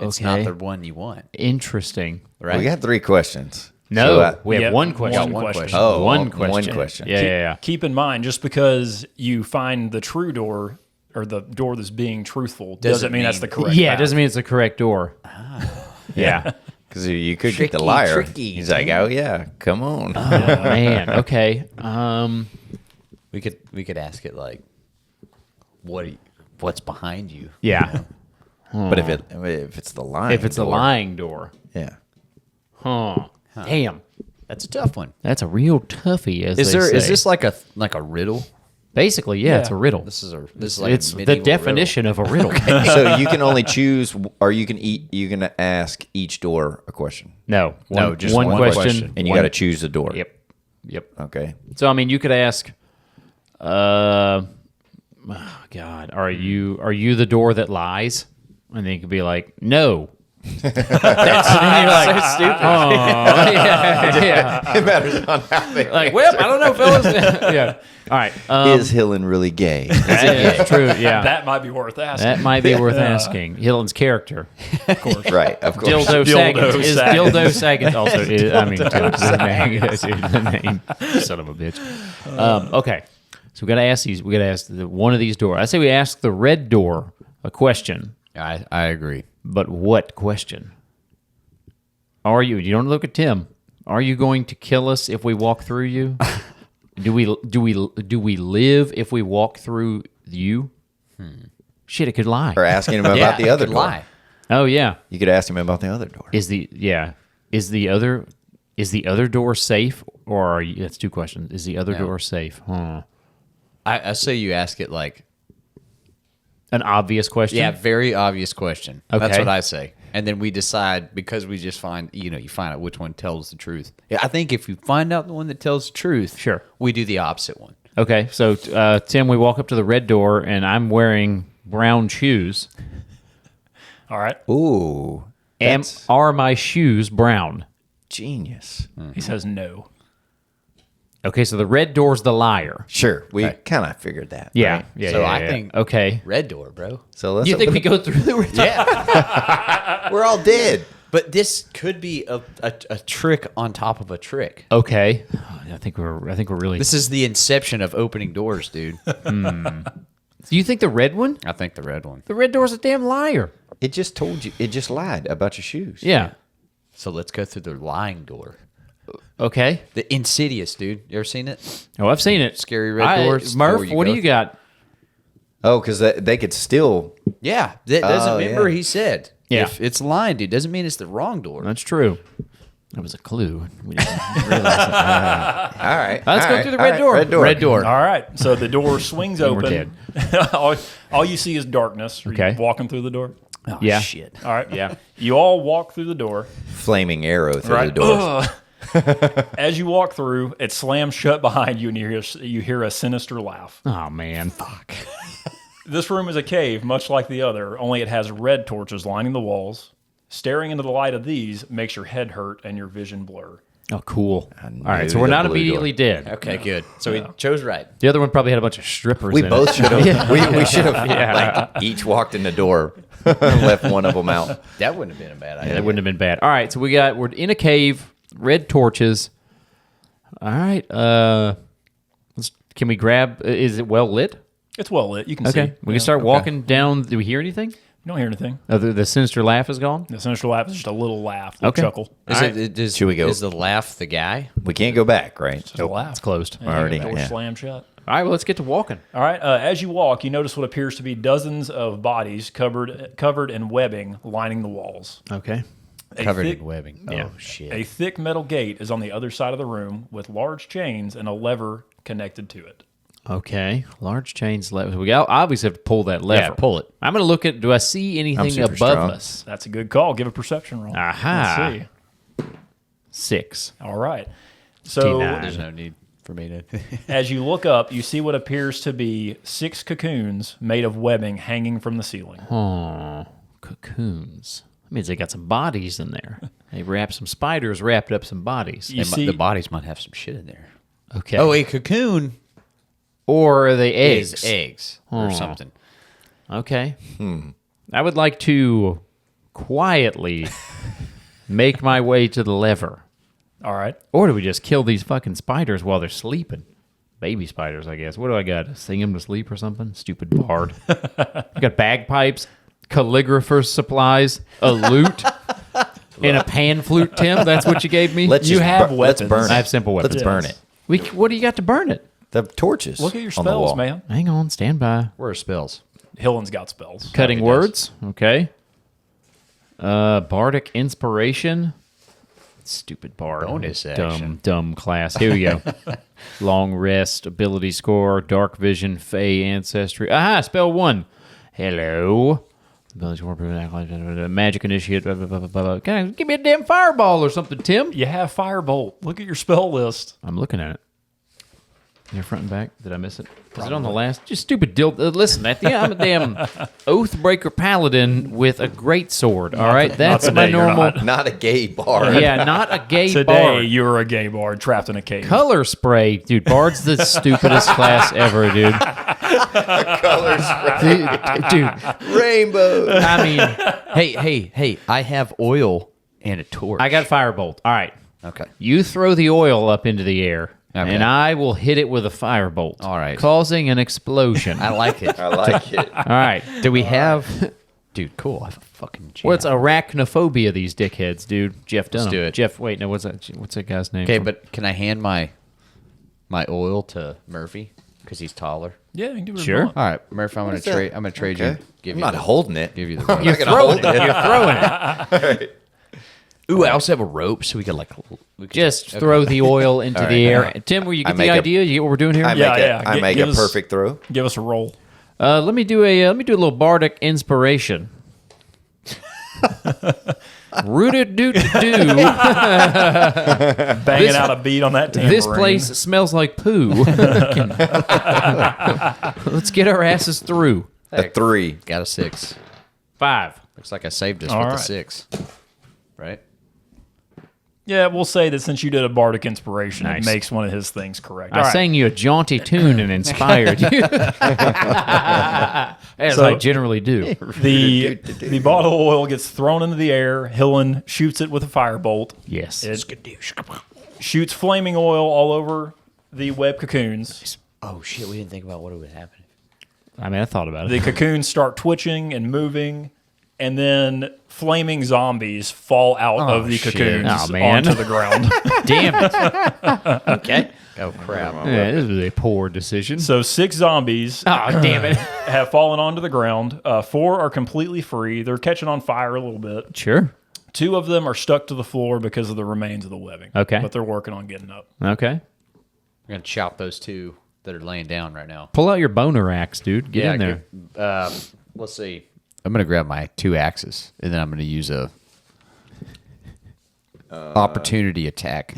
It's not okay. the one you want. Interesting. Right? We got 3 questions. No, So, we have Yep, one question. one question. Oh, one one question. question. Yeah. Keep in mind, just because you find the true door or the door that's being truthful doesn't mean that's the correct Yeah, it path. doesn't mean it's the correct door. Yeah. Because you could get Tricky, the liar. tricky. He's like, oh, yeah, come on. Oh, man. Okay. We could ask it like, what's behind you? Yeah. But if it's the line. If it's a lying door. Yeah. Huh. Damn. That's a tough one. That's a real toughie, as Is they there? say. Is this like a riddle? Basically, yeah, it's a riddle. This is like It's a the medieval definition of a riddle. So you can only choose, or you can ask each door a question. No. No, just one one question. question. And you got to choose the door. Yep. Okay. So, I mean, you could ask, oh, God, are you the door that lies? And then you could be like, no. That's so stupid. Oh, yeah. It matters on how they Like, well, I don't know, fellas. Yeah. All right. Is Hillen really gay? That's true. Yeah. That might be worth asking. That might be worth asking. Hillen's character. Right, of course. Dildo Saget. Is Saget. Dildo Saget also? I mean, the name. Son of a bitch. Okay. So we got to ask these. We got to ask one of these doors. I say we ask the red door a question. I agree. But what question? Are you? You don't look at Tim. Are you going to kill us if we walk through you? Do we live if we walk through you? Shit, it could lie. Or asking him about the other door. lie. Oh yeah. You could ask him about the other door. Is the other door safe, or are you? That's 2 questions. Is the other door safe? Huh. I say you ask it like, An obvious question. yeah, very obvious question. That's Okay. what I say. And then we decide, because we just find out which one tells the truth. Yeah, I think if you find out the one that tells the truth, Sure. we do the opposite one. Okay. So Tim, we walk up to the red door, and I'm wearing brown shoes. All right. Ooh. Are my shoes brown? Genius. He says no. Okay, so the red door's the liar. Sure, we kind of figured that. Yeah, right? yeah. So yeah, I yeah. think okay. red door, bro. So let's. You think open we go through the red door? Yeah. We're all dead. But this could be a trick on top of a trick. Okay. I think we're really. This is the inception of opening doors, dude. Do you think the red one? I think the red one. The red door's a damn liar. It just told you. It just lied about your shoes. Yeah. So let's go through the lying door. Okay. The Insidious, dude. You ever seen it? Oh, I've seen it. Scary red doors. Murph, Door you what do go you got? Oh, because they could still. Yeah. That doesn't remember yeah. he said. Yeah. If it's lying, dude, doesn't mean it's the wrong door. That's true. That was a clue. We didn't realize it. All right. Let's all go right, through the all red right, door. Red door. Red door. All right. So the door swings we're open. all you see is darkness. Are Okay. you walking through the door? Oh, Yeah. shit. All right. Yeah. You all walk through the door. Flaming arrow through Right. the door. As you walk through, it slams shut behind you, and you hear a sinister laugh. Oh, man. Fuck. This room is a cave, much like the other, only it has red torches lining the walls. Staring into the light of these makes your head hurt and your vision blur. Oh, cool. All right, knew so we're the not blue immediately dead. Okay, good. So we chose right. The other one probably had a bunch of strippers We in both it. should have. We should have like each walked in the door, and left one of them out. That wouldn't have been a bad idea. That wouldn't have been bad. All right, so we're in a cave, red torches. All right, can we grab? Is it well lit? It's well lit. You can see. Okay, we can start walking down. Do we hear anything? You don't hear anything. Oh, the sinister laugh is gone. The sinister laugh is just a little laugh, little Okay. chuckle. Should we go? Is the laugh the guy? We can't go back, right? Just a laugh. It's closed. And Already, the door yeah. slammed shut. All right, well, let's get to walking. All right. As you walk, you notice what appears to be dozens of bodies covered in webbing lining the walls. Okay. Covered thick- in webbing. Yeah. Oh, shit. A thick metal gate is on the other side of the room with large chains and a lever connected to it. Okay. Large chains lever. We obviously have to pull that lever. Yeah, pull it. I'm going to look at. Do I see anything super above strong. us? That's a good call. Give a perception roll. Aha. Let's see. 6. All right. So 59. There's no need for me to. as you look up, you see what appears to be 6 cocoons made of webbing hanging from the ceiling. Oh, cocoons. That means they got some bodies in there. They wrapped some spiders, wrapped up some bodies. You see, The bodies might have some shit in there. Okay. Oh, a cocoon or are they eggs? is eggs or something. Okay. I would like to quietly make my way to the lever. all right. Or do we just kill these fucking spiders while they're sleeping? Baby spiders, I guess. What do I got? Sing them to sleep or something? Stupid bard. I got bagpipes, calligrapher's supplies, a lute, and a pan flute, Tim. That's what you gave me? Let's You just have let's weapons. burn it. I have simple weapons. Let's burn it. What do you got to burn it? The torches. Look at your on the spells, wall. man. Hang on, stand by. Where are spells? Hillen's got spells. Cutting he does. words. Okay. Bardic inspiration. Stupid bard. Bonus action. Dumb class. Here we go. Long rest, ability score, dark vision, fey ancestry. Aha, spell 1. Hello. Ability score, magic initiate. Blah, blah, blah, blah, blah. Give me a damn fireball or something, Tim. You have Firebolt. Look at your spell list. I'm looking at it. Near front and back. Did I miss it? Was it on the last? Just stupid dill. Listen, at the end, I'm a damn Oathbreaker paladin with a great sword. All right, that's today, my you're normal. Not a gay bard. Yeah, not a gay Today, bard. you're a gay bard trapped in a cave. Color spray, dude. Bard's the stupidest class ever, dude. Dude, Rainbow. I mean, Hey! I have oil and a torch. I got firebolt. All right, Okay. you throw the oil up into the air, Okay. and I will hit it with a firebolt. All right. causing an explosion. I like it. I like it. All right. Do we have? Dude, cool. I have a fucking. Jam. What's arachnophobia? These dickheads, dude. Jeff Dunham. do it. Jeff. Wait, no. What's that guy's name? Okay, from- but can I hand my oil to Murphy because he's taller? Yeah, you can do whatever Sure. you want. All right, Murphy. I'm gonna is that? trade. I'm gonna trade you. Okay. Give I'm you not the, holding it. Give you the. I'm rope. not gonna hold it. You're throwing it. Ooh, I also have a rope, so we could Just throw the oil into All the right. air. Tim, will you I get the make a- idea? You get what we're doing here? I Yeah, make yeah. a perfect throw. Give us a roll. Let me do a bardic inspiration. Rooted doot doo. Banging This- out a beat on that tambourine. This place smells like poo. Let's get our asses through. A 3. got a 6. 5. Looks like I saved us All with right. the 6. Right? Yeah, we'll say that since you did a bardic inspiration, Nice. it makes one of his things correct. I All right. sang you a jaunty tune and inspired you. As So- I generally do. The bottle of oil gets thrown into the air. Hillen shoots it with a firebolt. Yes. It shoots flaming oil all over the web cocoons. Oh shit, we didn't think about what would happen. I mean, I thought about The it. cocoons start twitching and moving, and then flaming zombies fall out of the shit. cocoons Oh, man. onto the ground. Damn it. Okay. Oh crap. Yeah, this was a poor decision. So 6 zombies Oh, damn it. have fallen onto the ground. 4 are completely free. They're catching on fire a little bit. Sure. 2 of them are stuck to the floor because of the remains of the webbing. Okay. But they're working on getting up. Okay. We're gonna chop those 2 that are laying down right now. Pull out your boner axe, dude. Get in there. Let's see. I'm gonna grab my 2 axes and then I'm gonna use a opportunity attack.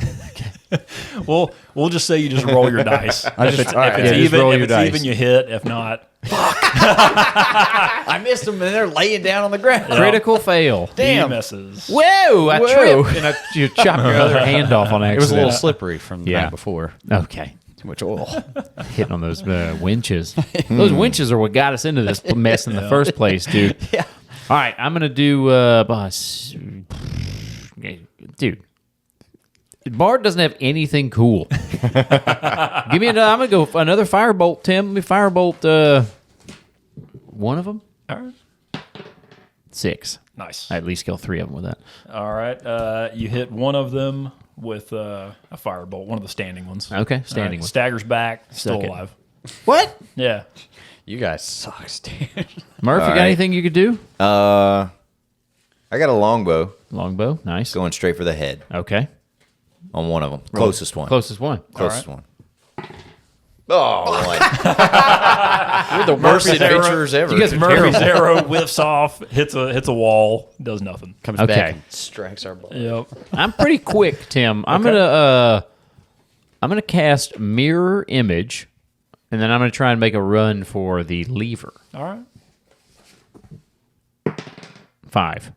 Well, we'll just say you just roll your dice. If it's, all right, if it's yeah, just even, roll if your it's dice. even, you hit. If not, I missed them and they're laying down on the ground. Critical fail. Damn. he misses. Whoa! I Whoa. tripped and you chop your other hand off on accident. It was a little slippery from the Yeah. night before. Okay. Too much oil. Hitting on those winches. Those winches are what got us into this mess in the first place, dude. Yeah. All right, I'm gonna do boss. Dude, Bard doesn't have anything cool. Give me I'm gonna go for another firebolt, Tim. Let me firebolt one of them. All right. 6. Nice. I at least kill 3 of them with that. All right. You hit one of them with a firebolt, one of the standing ones. Okay, All standing right, one. Staggers back, still Second. alive. What? Yeah. You guys suck, dude. Murph, you got right. anything you could do? I got a longbow Longbow, nice. going straight for the head Okay, on one of them. Closest one. closest one. Closest one. Oh, one. We're the worst Murphy's arrow- adventurers ever. You guys are Murphy's terrible. arrow whiffs off, hits a wall, does nothing. comes Okay. back and strikes our butt. Yep. I'm pretty quick, Tim. I'm gonna cast mirror image, and then I'm gonna try and make a run for the lever. All right. 5.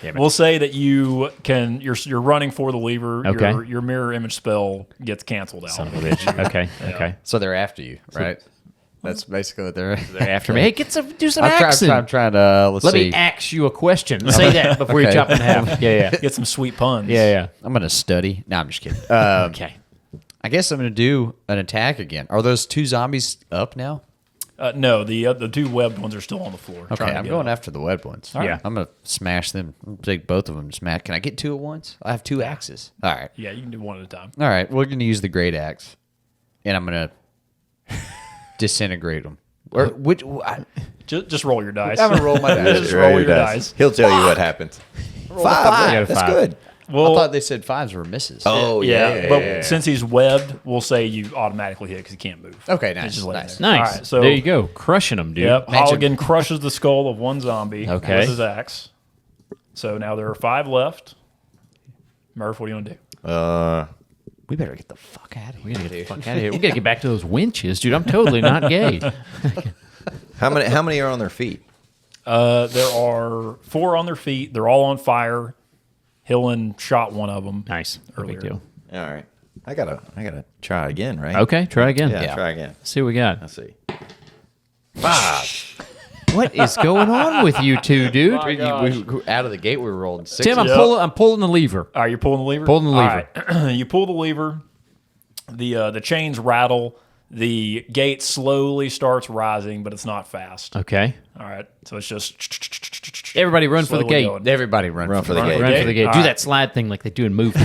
Damn it. We'll say that you're running for the lever. Okay. Your mirror image spell gets canceled out. Son of a bitch. Okay, okay. So they're after you, right? That's basically what they're They're after me. Hey, do some I'm axing. trying to let's Let see. me ax you a question. Say that before you Okay. chop it in half. Yeah, Get some sweet puns. yeah. I'm gonna study. No, I'm just kidding. Okay. I guess I'm gonna do an attack again. Are those 2 zombies up now? No, the 2 webbed ones are still on the floor. Okay, trying to I'm get going up. after the web ones. right. Yeah. I'm gonna smash them. I'm gonna take both of them to smash. Can I get 2 at once? I have 2 axes. All right. Yeah, you can do one at a time. All right. We're gonna use the great axe, and I'm gonna disintegrate them. Or which? Just roll your dice. I'm gonna roll my dice. Just roll your dice. He'll tell you what happens. 5. You got a That's 5. good. I Well, thought they said 5s were misses. Oh, yeah, but since he's webbed, we'll say you automatically hit because he can't move. Okay, nice, It's just laying nice. there. Nice. All right, so there you go. Crushing them, dude. Yep. Imagine- Holligan crushes the skull of one zombie Okay. with his axe. So now there are 5 left. Murph, what are you gonna do? We better get the fuck out of here. We gotta get the fuck out of here. We gotta get back to those winches, dude. I'm totally not gay. How many are on their feet? There are 4 on their feet. They're all on fire. Hillen shot one of them. Nice. No big Earlier. deal. All right. I gotta try again, right? Okay, try again. Yeah, try again. See what we got. Let's see. 5. What is going on with you two, dude? Out of the gate, we rolled 6. Tim, I'm Yep. pulling the lever. All right, you're pulling the lever? Pulling the All lever. right. You pull the lever. The chains rattle. The gate slowly starts rising, but it's not fast. Okay. All right. So it's just Everybody run for the slowly gate. going. Everybody run Run for the Run gate. for Run gate? for the gate. All Do right. that slide thing like they do in movies.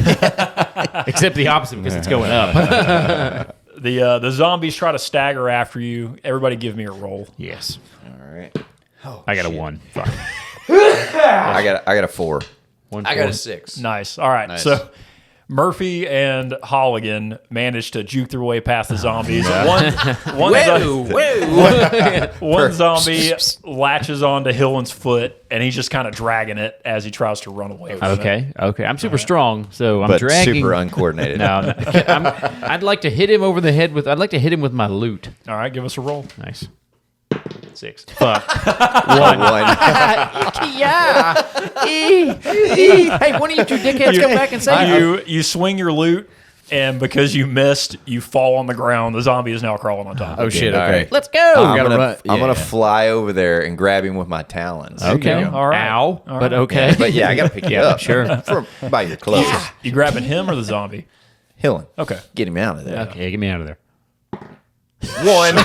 Except the opposite because it's going up. The zombies try to stagger after you. Everybody give me a roll. Yes. All right. I got a 1. Fuck. I got a 4. I got a 6. Nice. All right. Nice. So Murphy and Holligan managed to juke their way past the zombies. One zombie latches onto Hillen's foot, and he's just kind of dragging it as he tries to run away from it. Okay. I'm super strong, so I'm But dragging. super uncoordinated. No, I'd like to hit him over the head with. I'd like to hit him with my loot. All right, give us a roll. Nice. 6. Fuck. 1. Yeah. Hey, one of you two dickheads come back and say You swing your loot, and because you missed, you fall on the ground. The zombie is now crawling on top. Oh shit! All Okay, right. let's go. I'm gotta gonna, run. I'm Yeah. gonna fly over there and grab him with my talons. Okay. go. All right. Ow. All But right. okay. But yeah, I gotta pick you up. Sure. From by your clothes. You grabbing him or the zombie? Hillen. Okay. Get him out of there. Okay, get me out of there. 1.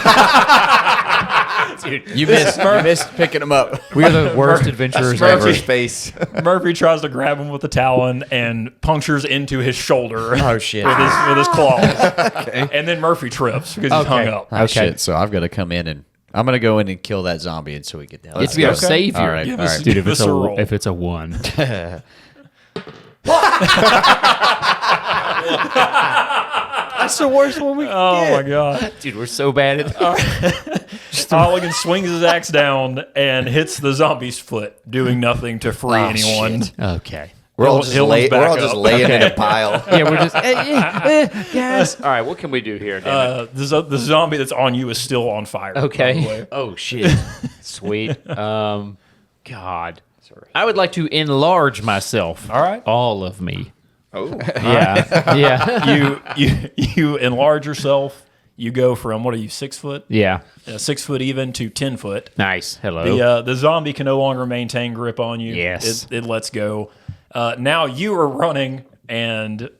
you missed picking him up. We're the worst adventurers ever. Murphy's face. Murphy tries to grab him with the talon and punctures into his shoulder. Oh shit! with his claws. And then Murphy trips because he's hung up. Oh shit! So I've got to come in and I'm gonna go in and kill that zombie until we get the hell It's out to be our of here. savior. All right, Give all us- right. Dude, Give us a roll. if it's a 1. That's the worst one we can Oh my god. Dude, we're so bad at Holligan swings his axe down and hits the zombie's foot, doing nothing to free anyone. shit. Okay. We're all Hillen's just, back we're all just up. laying in a pile. Yeah, we're just yes. All right, what can we do here? Damn it? The zombie that's on you is still on fire. by the Okay. way. Oh shit! Sweet. God. Sorry. I would like to enlarge myself. All right. All of me. Oh. Yeah. Yeah. You enlarge yourself. You go from, what are you, 6 foot? Yeah. 6 foot even to 10 foot. Nice. Hello. The zombie can no longer maintain grip on you. Yes. It lets go. Now you are running, and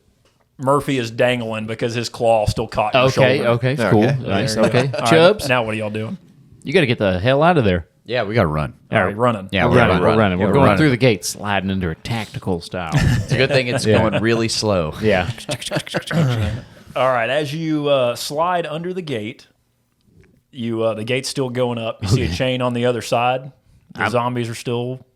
Murphy is dangling because his claw still caught your Okay. shoulder. Okay. Cool. Okay. Nice. There you go. Okay. All right, Chubs, now what are y'all doing? you got to get the hell out of there. Yeah, we gotta run. All right, running. Yeah, We're running. We're Yeah, going running. through the gate, sliding into a tactical style. It's a good thing it's going really slow. Yeah. All right, as you slide under the gate, the gate's still going up. You see a chain on the other side. The zombies are still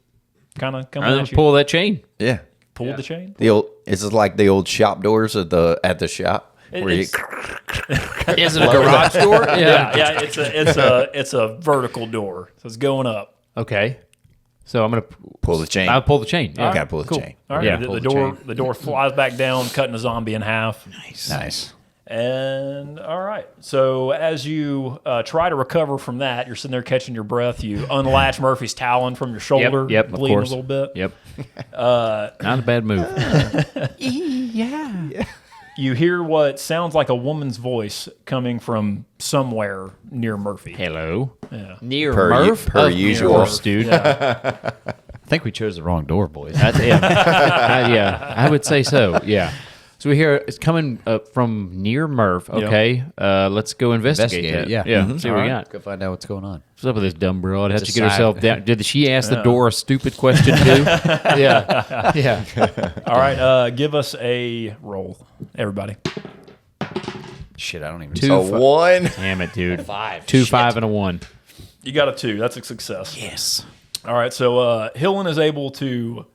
kind of coming I'm at gonna you. pull that chain. Yeah. Pull the chain. The old. It's like the old shop doors at the shop. Where you, Is it a garage door? Yeah, it's a vertical door, so it's going up. Okay. So I'm gonna pull the chain. I'll pull the chain. Yeah. Gotta pull the chain. All right, Yeah, the pull the door chain. the door flies back down, cutting a zombie in half. Nice. And all right, so as you try to recover from that, you're sitting there catching your breath. You unlatch Murphy's talon from your shoulder, Yep. Of bleeding a course. little bit. Yep. Not a bad move. You hear what sounds like a woman's voice coming from somewhere near Murphy. Hello. Yeah. Near Per Murph. per Of usual. course, dude. I think we chose the wrong door, boys. That's him. Yeah, I would say so. Yeah. So we hear it's coming from near Murph. Okay. Let's go investigate that. Yeah. Yeah. See what we All right, got. Go find out what's going on. What's up with this dumb broad? How'd It's you a get herself side. down? Did she ask the door a stupid question too? Yeah. Yeah. All right, give us a roll, everybody. Shit, I don't even. Two. A 1. Damn it, dude. 5. 2, 5, and a 1. You got a 2. That's a success. Yes. All right, so Hillen is able to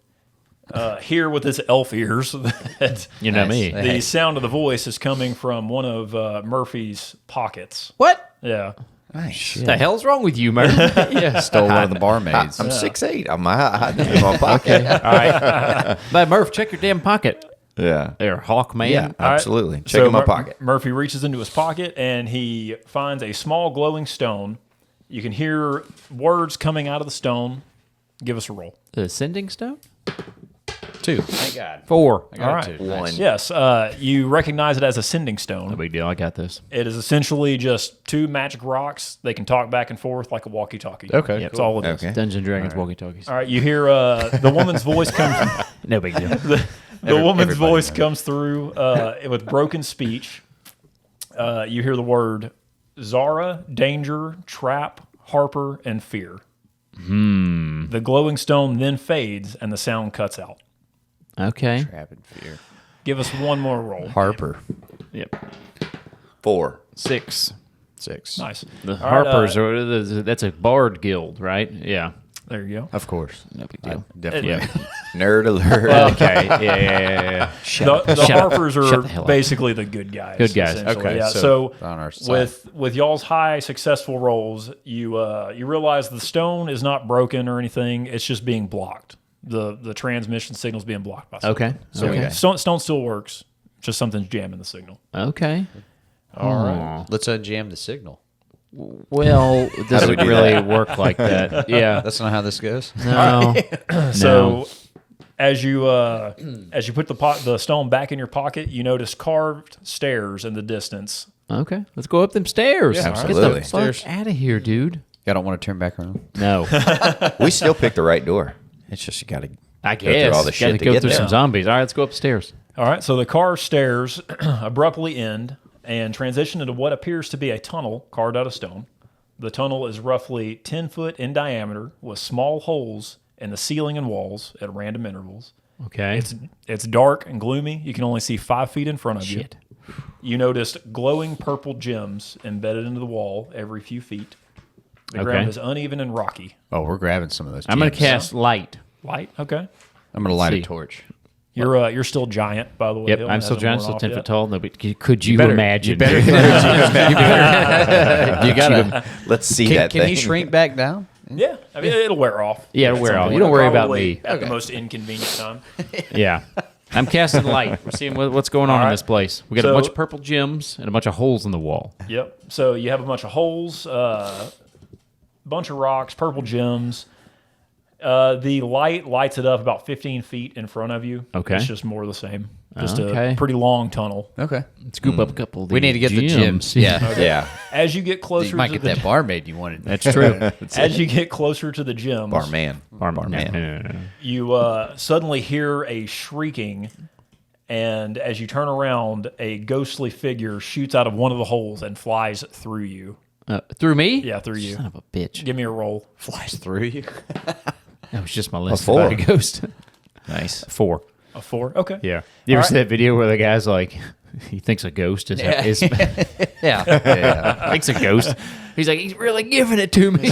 hear with his elf ears that You know Nice. me. the sound of the voice is coming from one of Murphy's pockets. What? Yeah. Nice. The hell's wrong with you, man? Yeah. Stole one of the barmaids. I'm 6'8". I'm hiding in my pocket. All right. But Murph, check your damn pocket. Yeah. There, Hawk man. Yeah. All right. Absolutely. Check in my pocket. Murphy reaches into his pocket and he finds a small glowing stone. You can hear words coming out of the stone. Give us a roll. The ascending stone? 2. Thank God. 4. I got All a right. 2. One. Yes, you recognize it as a sending No stone. big deal. I got this. It is essentially just 2 magic rocks. They can talk back and forth like a walkie-talkie. Okay, That's cool. all it is. Okay. Dungeons and Dragons walkie-talkies. All right, you hear the woman's voice come. No big deal. The woman's everybody voice knows. comes through with broken speech. You hear the word Zara, danger, trap, Harper, and fear. The glowing stone then fades and the sound cuts out. Okay. Trap and fear. Give us one more roll. Harper. Yep. 4. 6. 6. Nice. The All right, Harpers are that's a bard guild, right? Yeah. There you go. Of course. No big deal. Definitely. Yeah. Nerd alert. Okay. Yeah. The Harpers Shut are the hell up. basically the good guys. Good guys. essentially. Okay, Yeah. so So on our side. with y'all's high successful rolls, you realize the stone is not broken or anything. It's just being blocked. The transmission signal's being blocked by something. Okay. So Okay. stone still works. Just something's jamming the signal. Okay. All right. Let's unjam the signal. Well, it doesn't do really work like that. Yeah. That's not how this goes. No. So as you put the stone back in your pocket, you notice carved stairs in the distance. Okay. Let's go up them stairs. Yeah, absolutely. Get the fuck out of here, dude. I don't want to turn back around. No. We still picked the right door. It's just you got to I go guess. through all the Gotta shit to go get through there. some zombies. All right, let's go upstairs. All right, so the carved stairs abruptly end and transition into what appears to be a tunnel carved out of stone. The tunnel is roughly 10 foot in diameter with small holes in the ceiling and walls at random intervals. Okay. It's dark and gloomy. You can only see 5 feet in front of Shit. you. You noticed glowing purple gems embedded into the wall every few feet. The ground is uneven and rocky. Oh, we're grabbing some of those. I'm going to gems. cast light. Light, okay. I'm going to light See. a torch. You're still giant, by the way. Yep, Hill. I'm still Hasn't giant, worn still off 10 yet. foot tall. No, but could you better- imagine? You better. You gotta. Let's see Can, that can thing. he shrink back down? Yeah, I mean, it'll wear off. Yeah, it'll wear At some off. point. You don't worry about Probably me. At the most inconvenient time. Yeah. I'm casting light. We're seeing what's going on All in right. this place. We got a So- bunch of purple gems and a bunch of holes in the wall. Yep. So you have a bunch of holes, bunch of rocks, purple gems. The light lights it up about 15 feet in front of you. Okay. It's just more of the same. Just Okay. a pretty long tunnel. Okay. Scoop up a couple of We need to get the gems. Yeah. Yeah. As you get closer You might to get the that barmaid you wanted. That's true. as you get closer to the gems, Barman. Barman. No. you suddenly hear a shrieking, and as you turn around, a ghostly figure shoots out of one of the holes and flies through you. Through me? Yeah, through you. Son of a bitch. Give me a roll. Flies through you. That was just my list. 4. About a ghost. Nice. 4. A 4. Okay. Yeah. You ever All see that video where the guy's like, he thinks a ghost is, is Yeah. thinks a ghost. He's like, he's really giving it to me.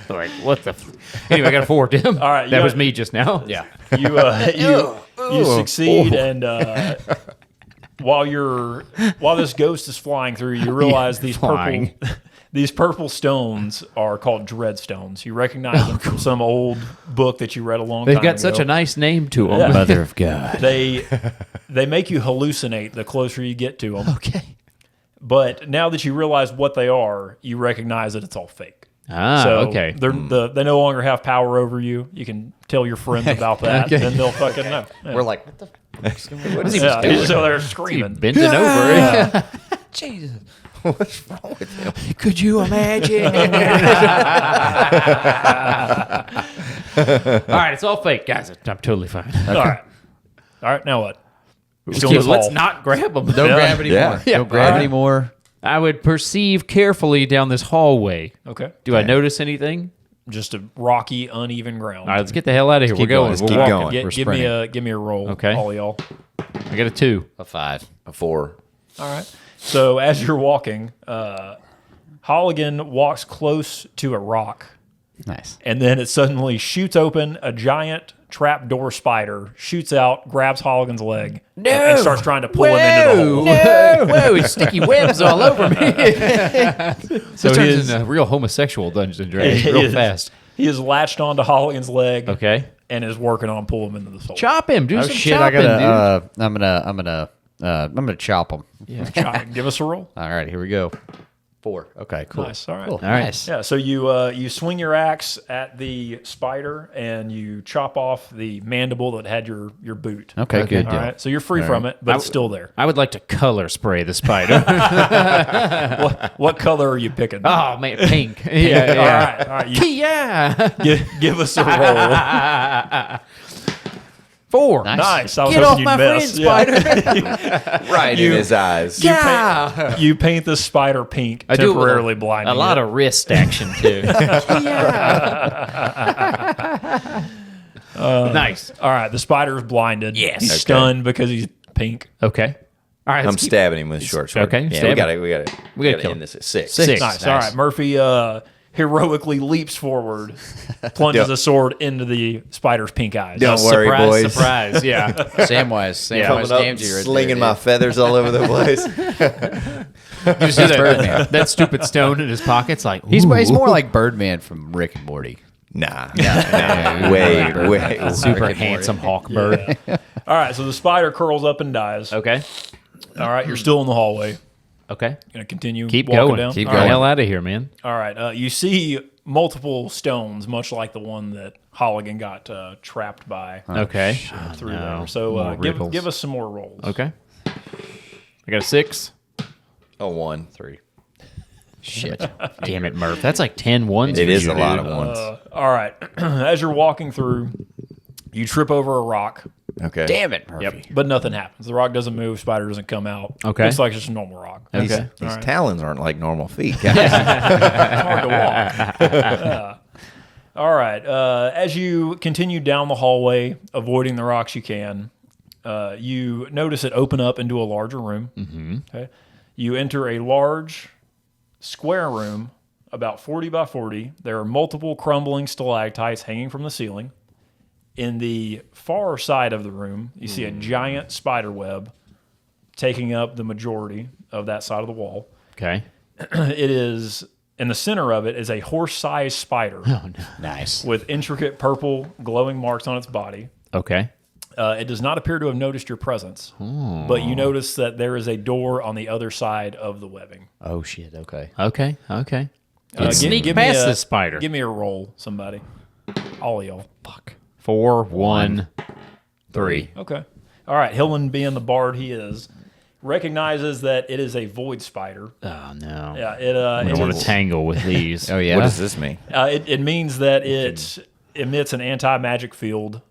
Like, what the? Anyway, I got a 4, Tim. All right, you that got- was me just now. Yeah. You succeed, and while this ghost is flying through, you realize these flying. purple stones are called dreadstones. You recognize them from some old book that you read a long They've time got ago. such a nice name to them. Yeah. Mother of God. They make you hallucinate the closer you get to them. Okay. But now that you realize what they are, you recognize that it's all fake. Ah, So okay. they no longer have power over you. You can tell your friends about that, Okay. then they'll fucking know. Yeah. We're like, what the fuck's going on? What is he Yeah, doing? he's so they're He's screaming. bending over. Jesus. What's wrong with him? Could you imagine? All right, it's all fake, guys. I'm totally fine. All right. Now what? You're still Okay, in this let's hall. not grab them. Don't grab any Yeah. more. Yeah. Don't grab All any more. I would perceive carefully down this hallway. Okay. Do I notice anything? Just a rocky, uneven ground. All right, let's get the hell out of here. We're keep going. going. Let's We're keep walking. going. We're Give me sprinting. a roll. Okay. All y'all. I got a 2. A 5. A 4. All right. So as you're walking, Holligan walks close to a rock, Nice. and then it suddenly shoots open. A giant trapdoor spider shoots out, grabs Holligan's leg, and starts trying to pull him into the hole. No! Whoa, it's sticky webs all over me. So This he turns is, into a real homosexual Dungeons and Dragons he real is- fast. He is latched onto Holligan's leg Okay. and is working on pulling him into the hole. Chop him. Do Oh some shit! chopping, I gotta. I'm gonna chop them. Give us a roll. All right, here we go. 4. Okay, cool. Nice. All right. Cool. All right. Nice. Yeah, so you swing your axe at the spider and you chop off the mandible that had your boot. Okay, good All deal. right, so you're free from it, but it's still there. I would like to color spray the spider. What color are you picking? Oh, man, pink. Yeah, All right. You Yeah. give us a roll. 4. Nice. I was Get hoping off you'd my miss. friend, spider. Right in his eyes. Yeah. You paint the spider pink, I do it with temporarily blinding a lot it. of wrist action, too. Nice. All right, the spider's blinded. Yes. He's Okay. stunned because he's pink. Okay. All right. I'm let's keep- stabbing him with a short sword. Okay, Yeah, stab we got him. it. We got it. We We gotta got kill to him. end this at 6. 6. Nice. All right, Murphy heroically leaps forward, plunges a sword into the spider's pink eyes. Don't worry, surprise, boys. Surprise. Yeah. Samwise Yeah. Samwise Coming up, Gamgee right slinging there, my feathers all over the place. You see that stupid stone in his pockets? Like, He's ooh. more like Birdman from Rick and Morty. Nah. Way. super Rick and handsome hawk bird. All right, so the spider curls up and dies. Okay. All right, you're still in the hallway. Okay. Gonna continue. Keep walking going. Down? Keep All Get the right. hell out of here, man. All right. You see multiple stones, much like the one that Holligan got trapped by Okay. through no. there. So More riddles. give us some more rolls. Okay. I got a 6. A 1. 3. Shit. Damn it, Murph. That's like 10 ones. It for is you, a lot dude. of ones. All right. As you're walking through, you trip over a rock, Okay. Damn it, Murphy. but nothing happens. The rock doesn't move. Spider doesn't come out. Okay. Looks like it's just a normal rock. These, Okay. these talons aren't like normal feet, guys. It's hard to walk. All right. As you continue down the hallway, avoiding the rocks you can, you notice it open up into a larger room. Mm-hmm. Okay. You enter a large square room, about 40 by 40. There are multiple crumbling stalactites hanging from the ceiling. In the far side of the room, you see a giant spider web taking up the majority of that side of the wall. Okay. It is, in the center of it is a horse-sized spider Nice. with intricate purple glowing marks on its body. Okay. It does not appear to have noticed your presence, but you notice that there is a door on the other side of the webbing. Oh, shit. Okay. Okay. Okay. Sneak past this spider. Give me a roll, somebody. All of y'all. Fuck. 4, 1, 3. Okay. All right. Hillen, being the bard he is, recognizes that it is a void spider. Oh, no. Yeah. I don't want to tangle with these. Oh, yeah. What does this mean? It means that it emits an anti-magic field,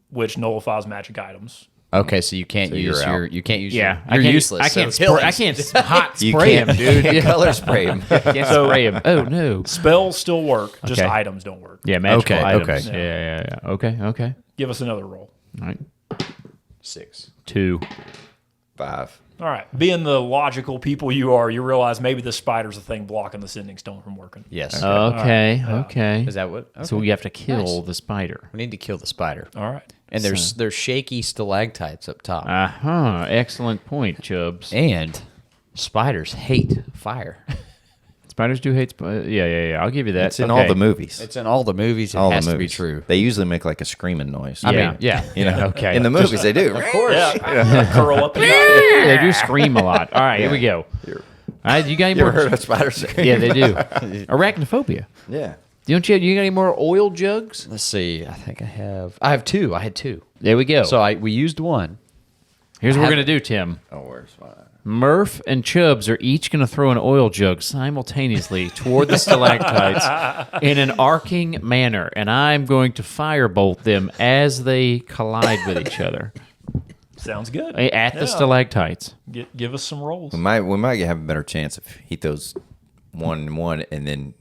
which nullifies magic items. Okay, so you can't use you're your. out. You can't use. Yeah. You're can't, useless. I can't, so I can't hot You spray him, can't dude. color spray him. Can't spray him. Oh, no. Spells still work, just Okay. items don't work. Yeah, magical Okay, items. okay. Yeah. Okay. Okay. Give us another roll. All right. 6. 2. 5. All right. Being the logical people you are, you realize maybe the spider's the thing blocking the sending stone from working. Yes. Okay. Okay. Is that what? Okay. So we have to kill the spider. We need to kill the spider. All right. And there's shaky stalactites up top. Uh-huh. Excellent point, Chubbs. And spiders hate fire. Spiders do hate yeah. I'll give you that. It's in all the movies. It's in all the movies. It all has the to be movies. true. They usually make like a screaming noise. I Yeah. mean, yeah. You know, Okay. in the movies they do. Of course. Yeah. Curl up and Yeah, they do scream a lot. All right, here we go. All right, you got any You more? ever heard of spiders scream? Yeah, they do. Arachnophobia. Yeah. Don't you? You got any more oil jugs? Let's see. I think I have 2. I had 2. There we go. So we used one. here's what we're have- gonna do, Tim. Oh, where's mine? Murph and Chubbs are each gonna throw an oil jug simultaneously toward the stalactites in an arcing manner, and I'm going to firebolt them as they collide with each other sounds good. at the Yeah. stalactites. Give us some rolls. We might have a better chance if he throws 1 and 1 and then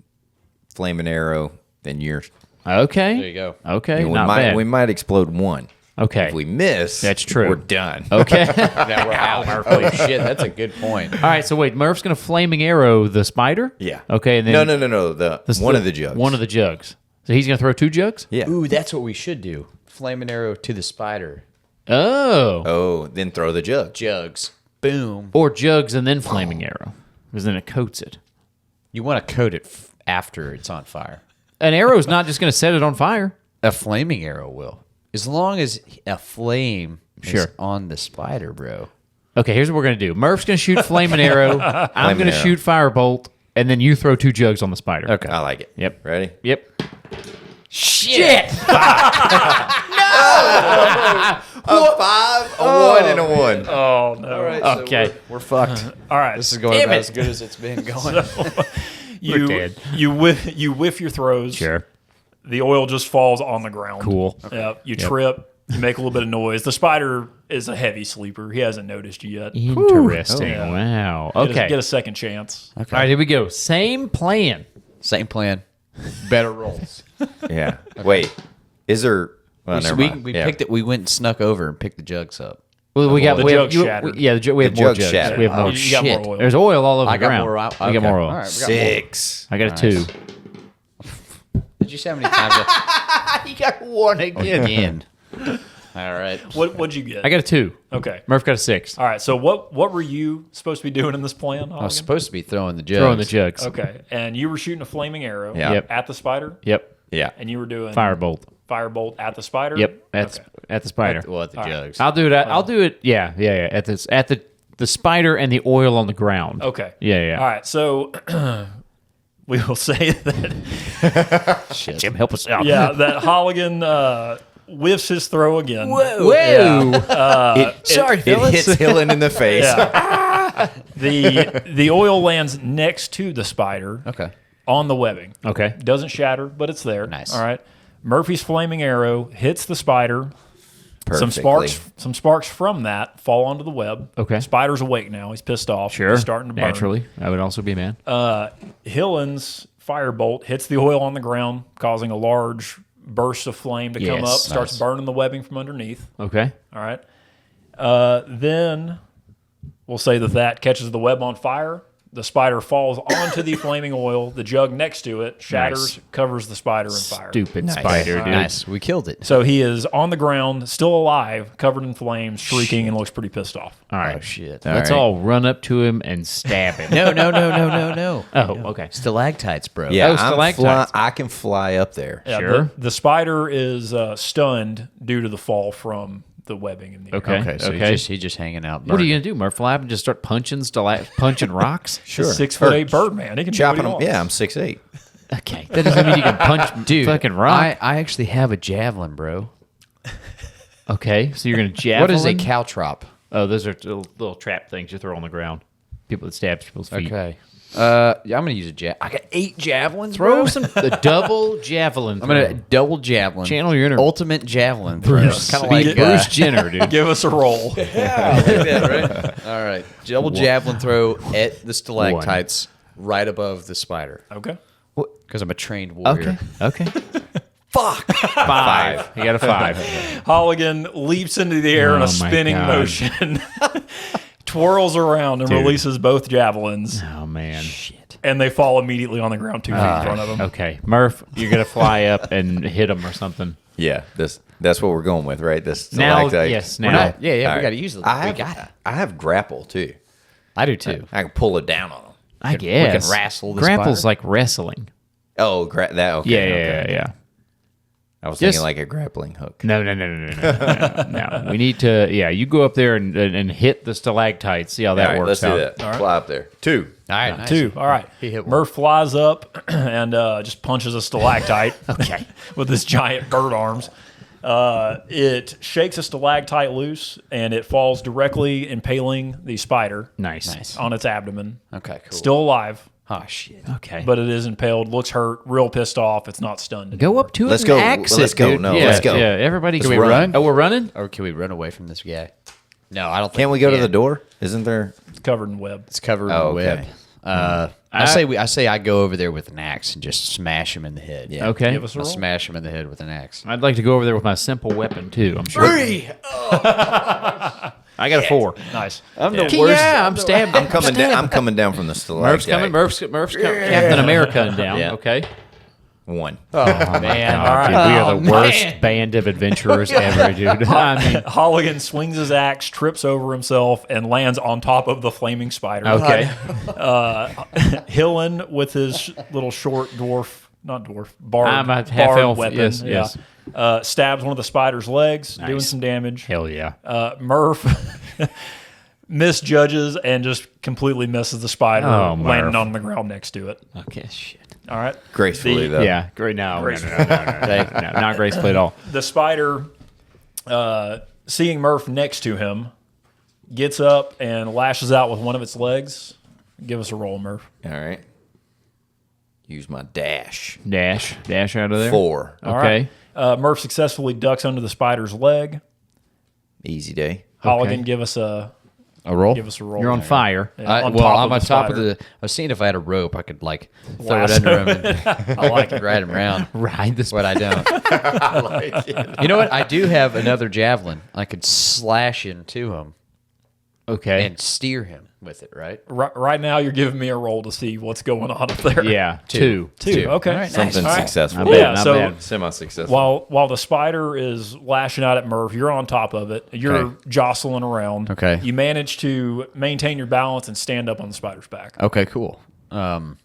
flaming arrow, then yours. There Okay. you go. Okay. we Not might bad. we might explode 1. Okay. If we miss, That's true. We're done. Okay. Now we're out. Oh shit, that's a good point. All right, so wait, Murph's gonna flaming arrow the spider? Yeah. Okay, and then No. One of the jugs. One of the jugs. So he's gonna throw 2 jugs? Yeah. Ooh, that's what we should do. Flame an arrow to the spider. Oh. Oh, then throw the jug. Jugs. Boom. Or jugs and then flaming arrow. Because then it coats it. You want to coat it after it's on fire. An arrow's not just gonna set it on fire. A flaming arrow will. As long as a flame is Sure. on the spider, bro. Okay, here's what we're gonna do. Murph's gonna shoot flaming arrow. I'm Flaming gonna arrow. shoot firebolt, and then you throw 2 jugs on the spider. Okay. I like it. Yep. Ready? Yep. Shit! A 5, a 1, and a 1. Oh no! All right, Okay. we're fucked. All right. This is going about as good as it's been going. you dead. you whiff your throws. Sure. The oil just falls on the ground. Cool. Yep. You trip. You make a little bit of noise. The spider is a heavy sleeper. He hasn't noticed you yet. Interesting. Oh, yeah. Wow. Get a- Okay. Get a second chance. All right, here we go. Same plan. Same plan. Better rolls. Yeah. Wait. Is there? Well, never we mind. we Yeah. picked it. We went and snuck over and picked the jugs up. Well, we got the we have, jug you- shattered. we- yeah, we have The more jug jugs. shattered. We have more. Oh, You got shit. more oil. There's oil all over I the got ground. more. We Okay. got more oil. All right, we got 6. I got a 2. Did you say how many times? You got 1 Again. All right. What'd you get? I got a 2. Okay. Murph got a 6. All right. So what were you supposed to be doing in this plan? I was Holligan? supposed to be throwing the jugs. Throwing the jugs. Okay. And you were shooting a flaming arrow Yeah. Yep. at the spider, Yep. Yeah. and you were doing Firebolt. firebolt at the spider. Yep. Okay. At the spider. Well, at the jugs. I'll do it. I'll do it. Yeah. At the The spider and the oil on the ground. Okay. Yeah. All right. So we will say that Jim, help us out. that Holligan whiffs his throw again. Whoa. Sorry, it hits Hillen in the face. Yeah. the oil lands next to the spider. Okay. On the webbing. Okay. Doesn't shatter, but it's there. Nice. All right. Murphy's flaming arrow hits the spider. Perfectly. Some sparks from that fall onto the web. Okay. Spider's awake now. He's pissed off. Sure. He's starting to burn. Naturally. I would also be a man. Hillen's firebolt hits the oil on the ground, causing a large burst of flame to come Yes. up, starts burning the webbing from underneath. Okay. All right. Then we'll say that catches the web on fire. The spider falls onto the flaming oil. The jug next to it shatters, covers the spider in fire. Stupid spider, dude. Nice. We killed it. So he is on the ground, still alive, covered in flames, shrieking, and looks pretty pissed off. All right. Oh, shit. Let's all run up to him and stab him. No. Oh, okay. Stalactites, bro. Yeah, Oh, stalactites. I can fly up there. Yeah, Sure. The spider is stunned due to the fall from the webbing in the air. Okay. Okay, so Okay. he's just hanging out. What are you gonna do, Murph? Fly up and just start punching rocks? Sure. He's 6'8" bird man. He can do what Chopping he them. wants. Yeah, I'm 6'8". Okay, that doesn't mean you can punch Dude, fucking rock. I actually have a javelin, bro. Okay, so you're gonna javelin. What is a caltrop? Oh, those are little trap things you throw on the ground. People that stab people's feet. Okay. Yeah, I'm gonna use a I got 8 javelins, Throw bro. the double javelin. I'm gonna double javelin. Channel your inner ultimate javelin throw. Bruce. Kind of Be like Bruce Jenner, dude. Give us a roll. right? All right, double javelin throw at the stalactites right above the spider. Okay. Because I'm a trained warrior. Okay. Fuck. 5. You got a 5. Holligan leaps into the air in Oh, a my spinning God. motion, twirls around, and Dude. releases both javelins, Oh man. and they fall immediately on the ground 2 feet in front of him. Okay, Murph, you're gonna fly up and hit him or something. Yeah, that's what we're going with, right? This Now, stalactite. yes, We're now. not- yeah, All we right. got to use it. I We got it. have grapple too. I do too. I can pull it down on them. I guess. can wrestle the Grapple's spider. like wrestling. Oh, that okay. okay. Yeah. I was Just- thinking like a grappling hook. No. No. We need to. Yeah, you go up there and hit the stalactites. See how that All right, works let's out. do that. Fly up there. 2. All right, nice. 2. All right. He hit one. Murph flies up and just punches a stalactite. Okay. With his giant bird arms. It shakes a stalactite loose, and it falls directly, impaling the spider Nice. on its abdomen. Okay, cool. Still alive, Oh shit. Okay. but it is impaled. Looks hurt. Real pissed off. It's not stunned. Go up to it Let's and go. axe Let's it, go. dude. No, Yeah, let's go. Yeah, everybody. Let's run. Oh, we're running? Or can we run away from this guy? No, I don't think Can't we go to can. the door? Isn't there? It's covered in web. It's covered Oh, in web. okay. I say I go over there with an axe and just smash him in the head. Yeah. Okay. Give us a I'll roll. smash him in the head with an axe. I'd like to go over there with my simple weapon too. I'm sure. 3. I got a 4. Nice. I'm the Yeah, worst. I'm stabbed. I'm coming down. I'm coming down from the Murph's stalactite. coming. Murph's coming. Captain America down. Yeah. Okay. 1. Oh man! All right. Dude, we are the worst band of adventurers ever, dude. I mean, Holligan swings his axe, trips over himself, and lands on top of the flaming spider. okay. Hillen with his little short barbed, I'm a half barbed elf, weapon. yes, yeah. yes. Stabs one of the spider's legs, doing Nice. some damage. Hell yeah. Murph misjudges and just completely misses the spider, Oh, Murph. landing on the ground next to it. Okay. Shit. All right. Gracefully though. Yeah. Great. No, not gracefully at all. The spider, seeing Murph next to him, gets up and lashes out with one of its legs. Give us a roll, Murph. All right. Use my dash. Dash out of there. 4. Okay. All right. Murph successfully ducks under the spider's leg. Easy day. Holligan, give us a roll? roll. You're on there. fire. Yeah, I'm on top of spider. I was seeing if I had a rope, I could like throw Lasso. it under him and I like it, ride him around. Ride this. But I don't. You know what? I do have another javelin. I could slash into him Okay. and steer him with it, right? Right now, you're giving me a roll to see what's going on up there. Yeah. 2. Two. Okay. All right, Something All right. successful. Not bad, Yeah, not so bad. Semi-successful. while the spider is lashing out at Murph, you're on top of it. You're Okay. jostling around. Okay. You manage to maintain your balance and stand up on the spider's back. Okay, cool. I'm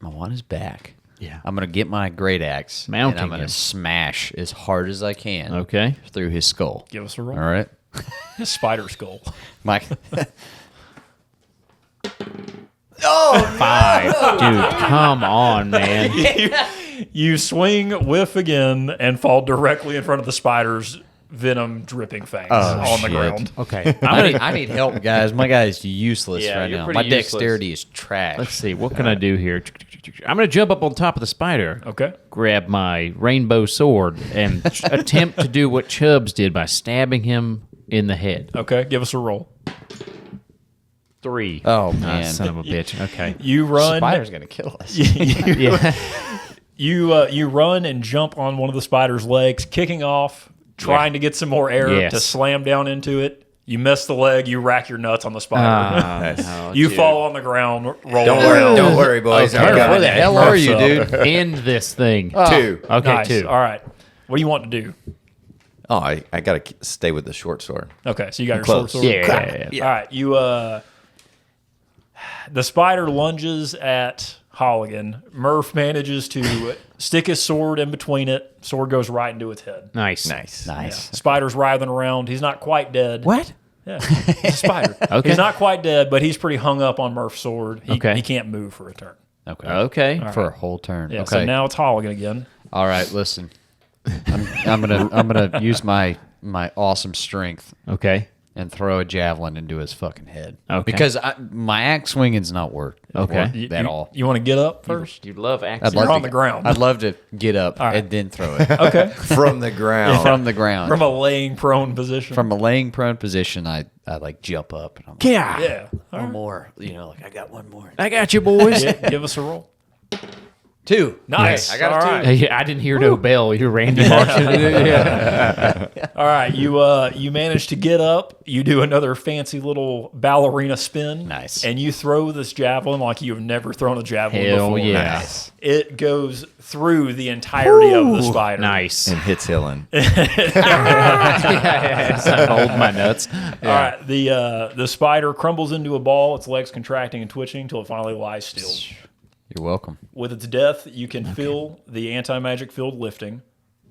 on his back. Yeah. I'm gonna get my great axe Mounting and I'm gonna him. smash as hard as I can. Okay. Through his skull. Give us a roll. All right. Spider skull. My 5. Dude, come on, man. You swing, whiff again, and fall directly in front of the spider's venom dripping fangs on the ground. Okay. I need help, guys. My guy is useless Yeah, right you're now. pretty My useless. dexterity is trash. Let's see. What can I do here? I'm going to jump up on top of the spider. Okay. Grab my rainbow sword and attempt to do what Chubbs did by stabbing him in the head. Okay, give us a roll. 3. Oh, man. Son of a bitch. Okay. You run. Spider's going to kill us. Yeah. You run and jump on one of the spider's legs, kicking off, trying to get some more air Yes. to slam down into it. You miss the leg. You rack your nuts on the spider. Oh, You dude. fall on the ground, roll Don't around. worry, boys. Okay. I got Where the it. hell are you, dude? End this thing. 2. Okay, Nice. 2. All right. What do you want to do? Oh, I got to stay with the short sword. Okay, so you got your close. sword. Yeah. All right. You the spider lunges at Holligan. Murph manages to stick his sword in between it. Sword goes right into its head. Nice. Nice. Spider's writhing around. He's not quite dead. What? Yeah, he's a spider. Okay. He's not quite dead, but he's pretty hung up on Murph's sword. Okay. He can't move for a turn. Okay. Okay. For a whole turn. Yeah. Okay. So now it's Holligan again. All right, listen. I'm gonna use my awesome strength Okay. and throw a javelin into his fucking head. Okay. Because my axe swinging's not work. Okay. At all. You want to get up first? You love I'd accents. love You're to- on the ground. I'd love to get up right. and then throw it Okay. From the ground. from the ground. From a laying prone position. From a laying prone position, I like jump up and I'm like, Yeah. yeah. one more. You know, like I got one more. I got you, boys. Give us a roll. 2. Nice. I got All a 2. right. I didn't hear no bell. You're Randy Marshall. Yeah. All right, you manage to get up. You do another fancy little ballerina spin. Nice. And you throw this javelin like you've never thrown a javelin Hell before. yeah. Nice. It goes through the entirety of the spider. Nice. And hits Hillen. I'm holding my nuts. All right, the spider crumbles into a ball, its legs contracting and twitching until it finally lies still. You're welcome. With its death, you can feel the anti-magic field lifting.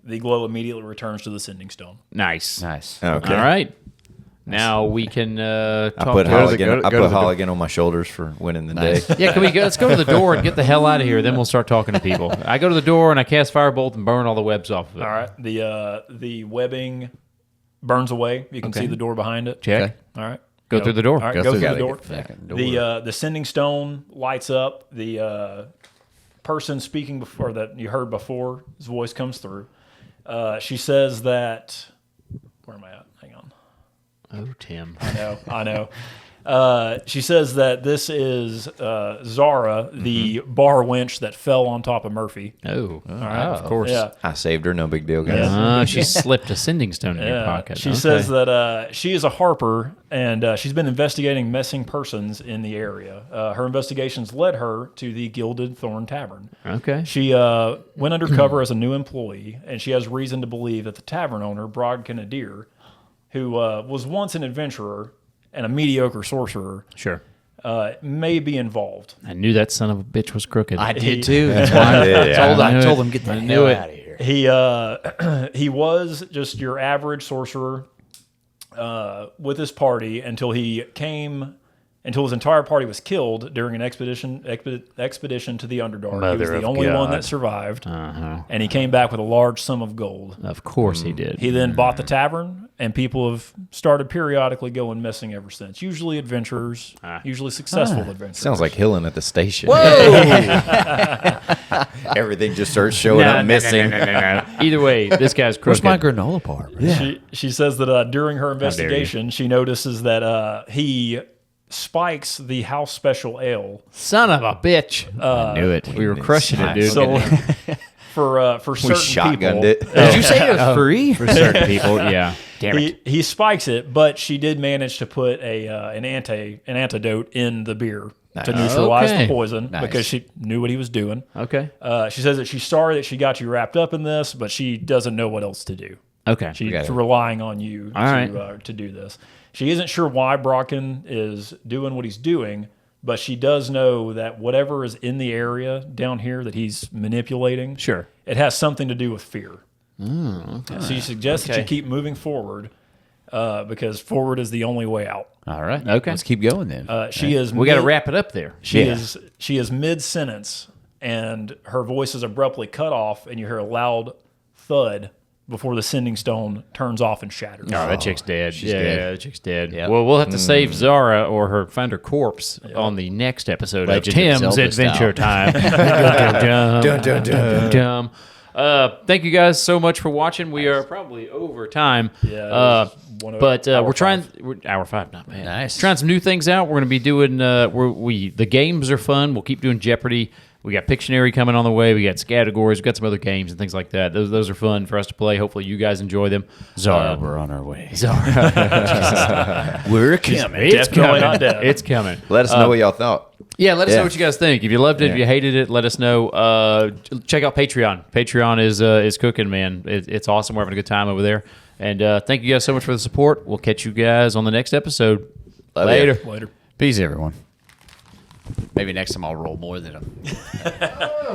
The glow immediately returns to the sending stone. Nice. Nice. Okay. All right. Now we can talk. I put to- Holligan on my shoulders for winning the day. Yeah, can we go? Let's go to the door and get the hell out of here. Then we'll start talking to people. I go to the door and I cast firebolt and burn all the webs off of it. All right, the webbing burns away. You can see the door behind it. Check. Okay. All right. Go through the door. All right, Go go through through the the door. fucking door. The sending stone lights up. The person speaking before that you heard before, his voice comes through. She says that. Where am I at? Hang on. Oh, Tim. I know. She says that this is Zara, the bar wench that fell on top of Murphy. Oh, of course. Yeah. I saved her. No big deal, guys. She slipped a sending stone in your pocket. She Okay. says that she is a harper and she's been investigating missing persons in the area. Her investigations led her to the Gilded Thorn Tavern. Okay. She went undercover as a new employee, and she has reason to believe that the tavern owner, Brodkin Adair, who was once an adventurer and a mediocre sorcerer, Sure. may be involved. I knew that son of a bitch was crooked. I did too. That's why I told him get the hell out of here. He was just your average sorcerer with his party until his entire party was killed during an expedition to the Underdark. He was Mother the of only one God. that survived, and he came back with a large sum of gold. Of course he did. He then bought the tavern, and people have started periodically going missing ever since. Usually adventurers, usually successful adventurers. Sounds like Hillen at the station. Whoa! Everything just starts showing up missing. Either way, this guy's Where's crooked. my granola bar? Bro? She says that during her dare you. investigation, she notices that he spikes the house special ale. Son of a bitch. I knew it. We were crushing it, dude. So for We certain shotgunned people, it. Did you say it was free? For certain people, yeah. Damn it. he spikes it, but she did manage to put an antidote in the beer to neutralize Okay. the poison Nice. because she knew what he was doing. Okay. She says that she's sorry that she got you wrapped up in this, but she doesn't know what else to do. Okay. She's relying on you to do this. She isn't sure why Brocken is doing what he's doing, but she does know that whatever is in the area down here that he's manipulating, Sure. it has something to do with fear. So she suggests that you keep moving forward. because forward is the only way out. All right. Okay. Let's keep going then. She is. We got to wrap it up there. She is mid sentence, and her voice is abruptly cut off, and you hear a loud thud before the sending stone turns off and shatters. Oh, that chick's dead. She's dead. Yeah, that chick's dead. Yep. Well, we'll have to save Zara or find her corpse on the next episode Legend of of Tim's Zelda Adventure style. Time. Dun, dun, dun, dun, dun. Thank you guys so much for watching. We are probably over time. Yeah, But we're trying. Hour 5, not bad. Nice. Trying some new things out. We're going to be doing. The games are fun. We'll keep doing Jeopardy. We got Pictionary coming on the way. We got categories. We got some other games and things like that. Those are fun for us to play. Hopefully, you guys enjoy them. Zara, we're on our way. Zara, We're coming. it's Definitely coming. not dead. It's coming. Let us know what y'all thought. Yeah, let us Yeah. know what you guys think. If you loved it, if you hated it, let us know. Check out Patreon. Patreon is cooking, man. It's awesome. We're having a good time over there. And thank you guys so much for the support. We'll catch you guys on the next episode. Love Later. ya. Later. Peace, everyone. Maybe next time I'll roll more than them.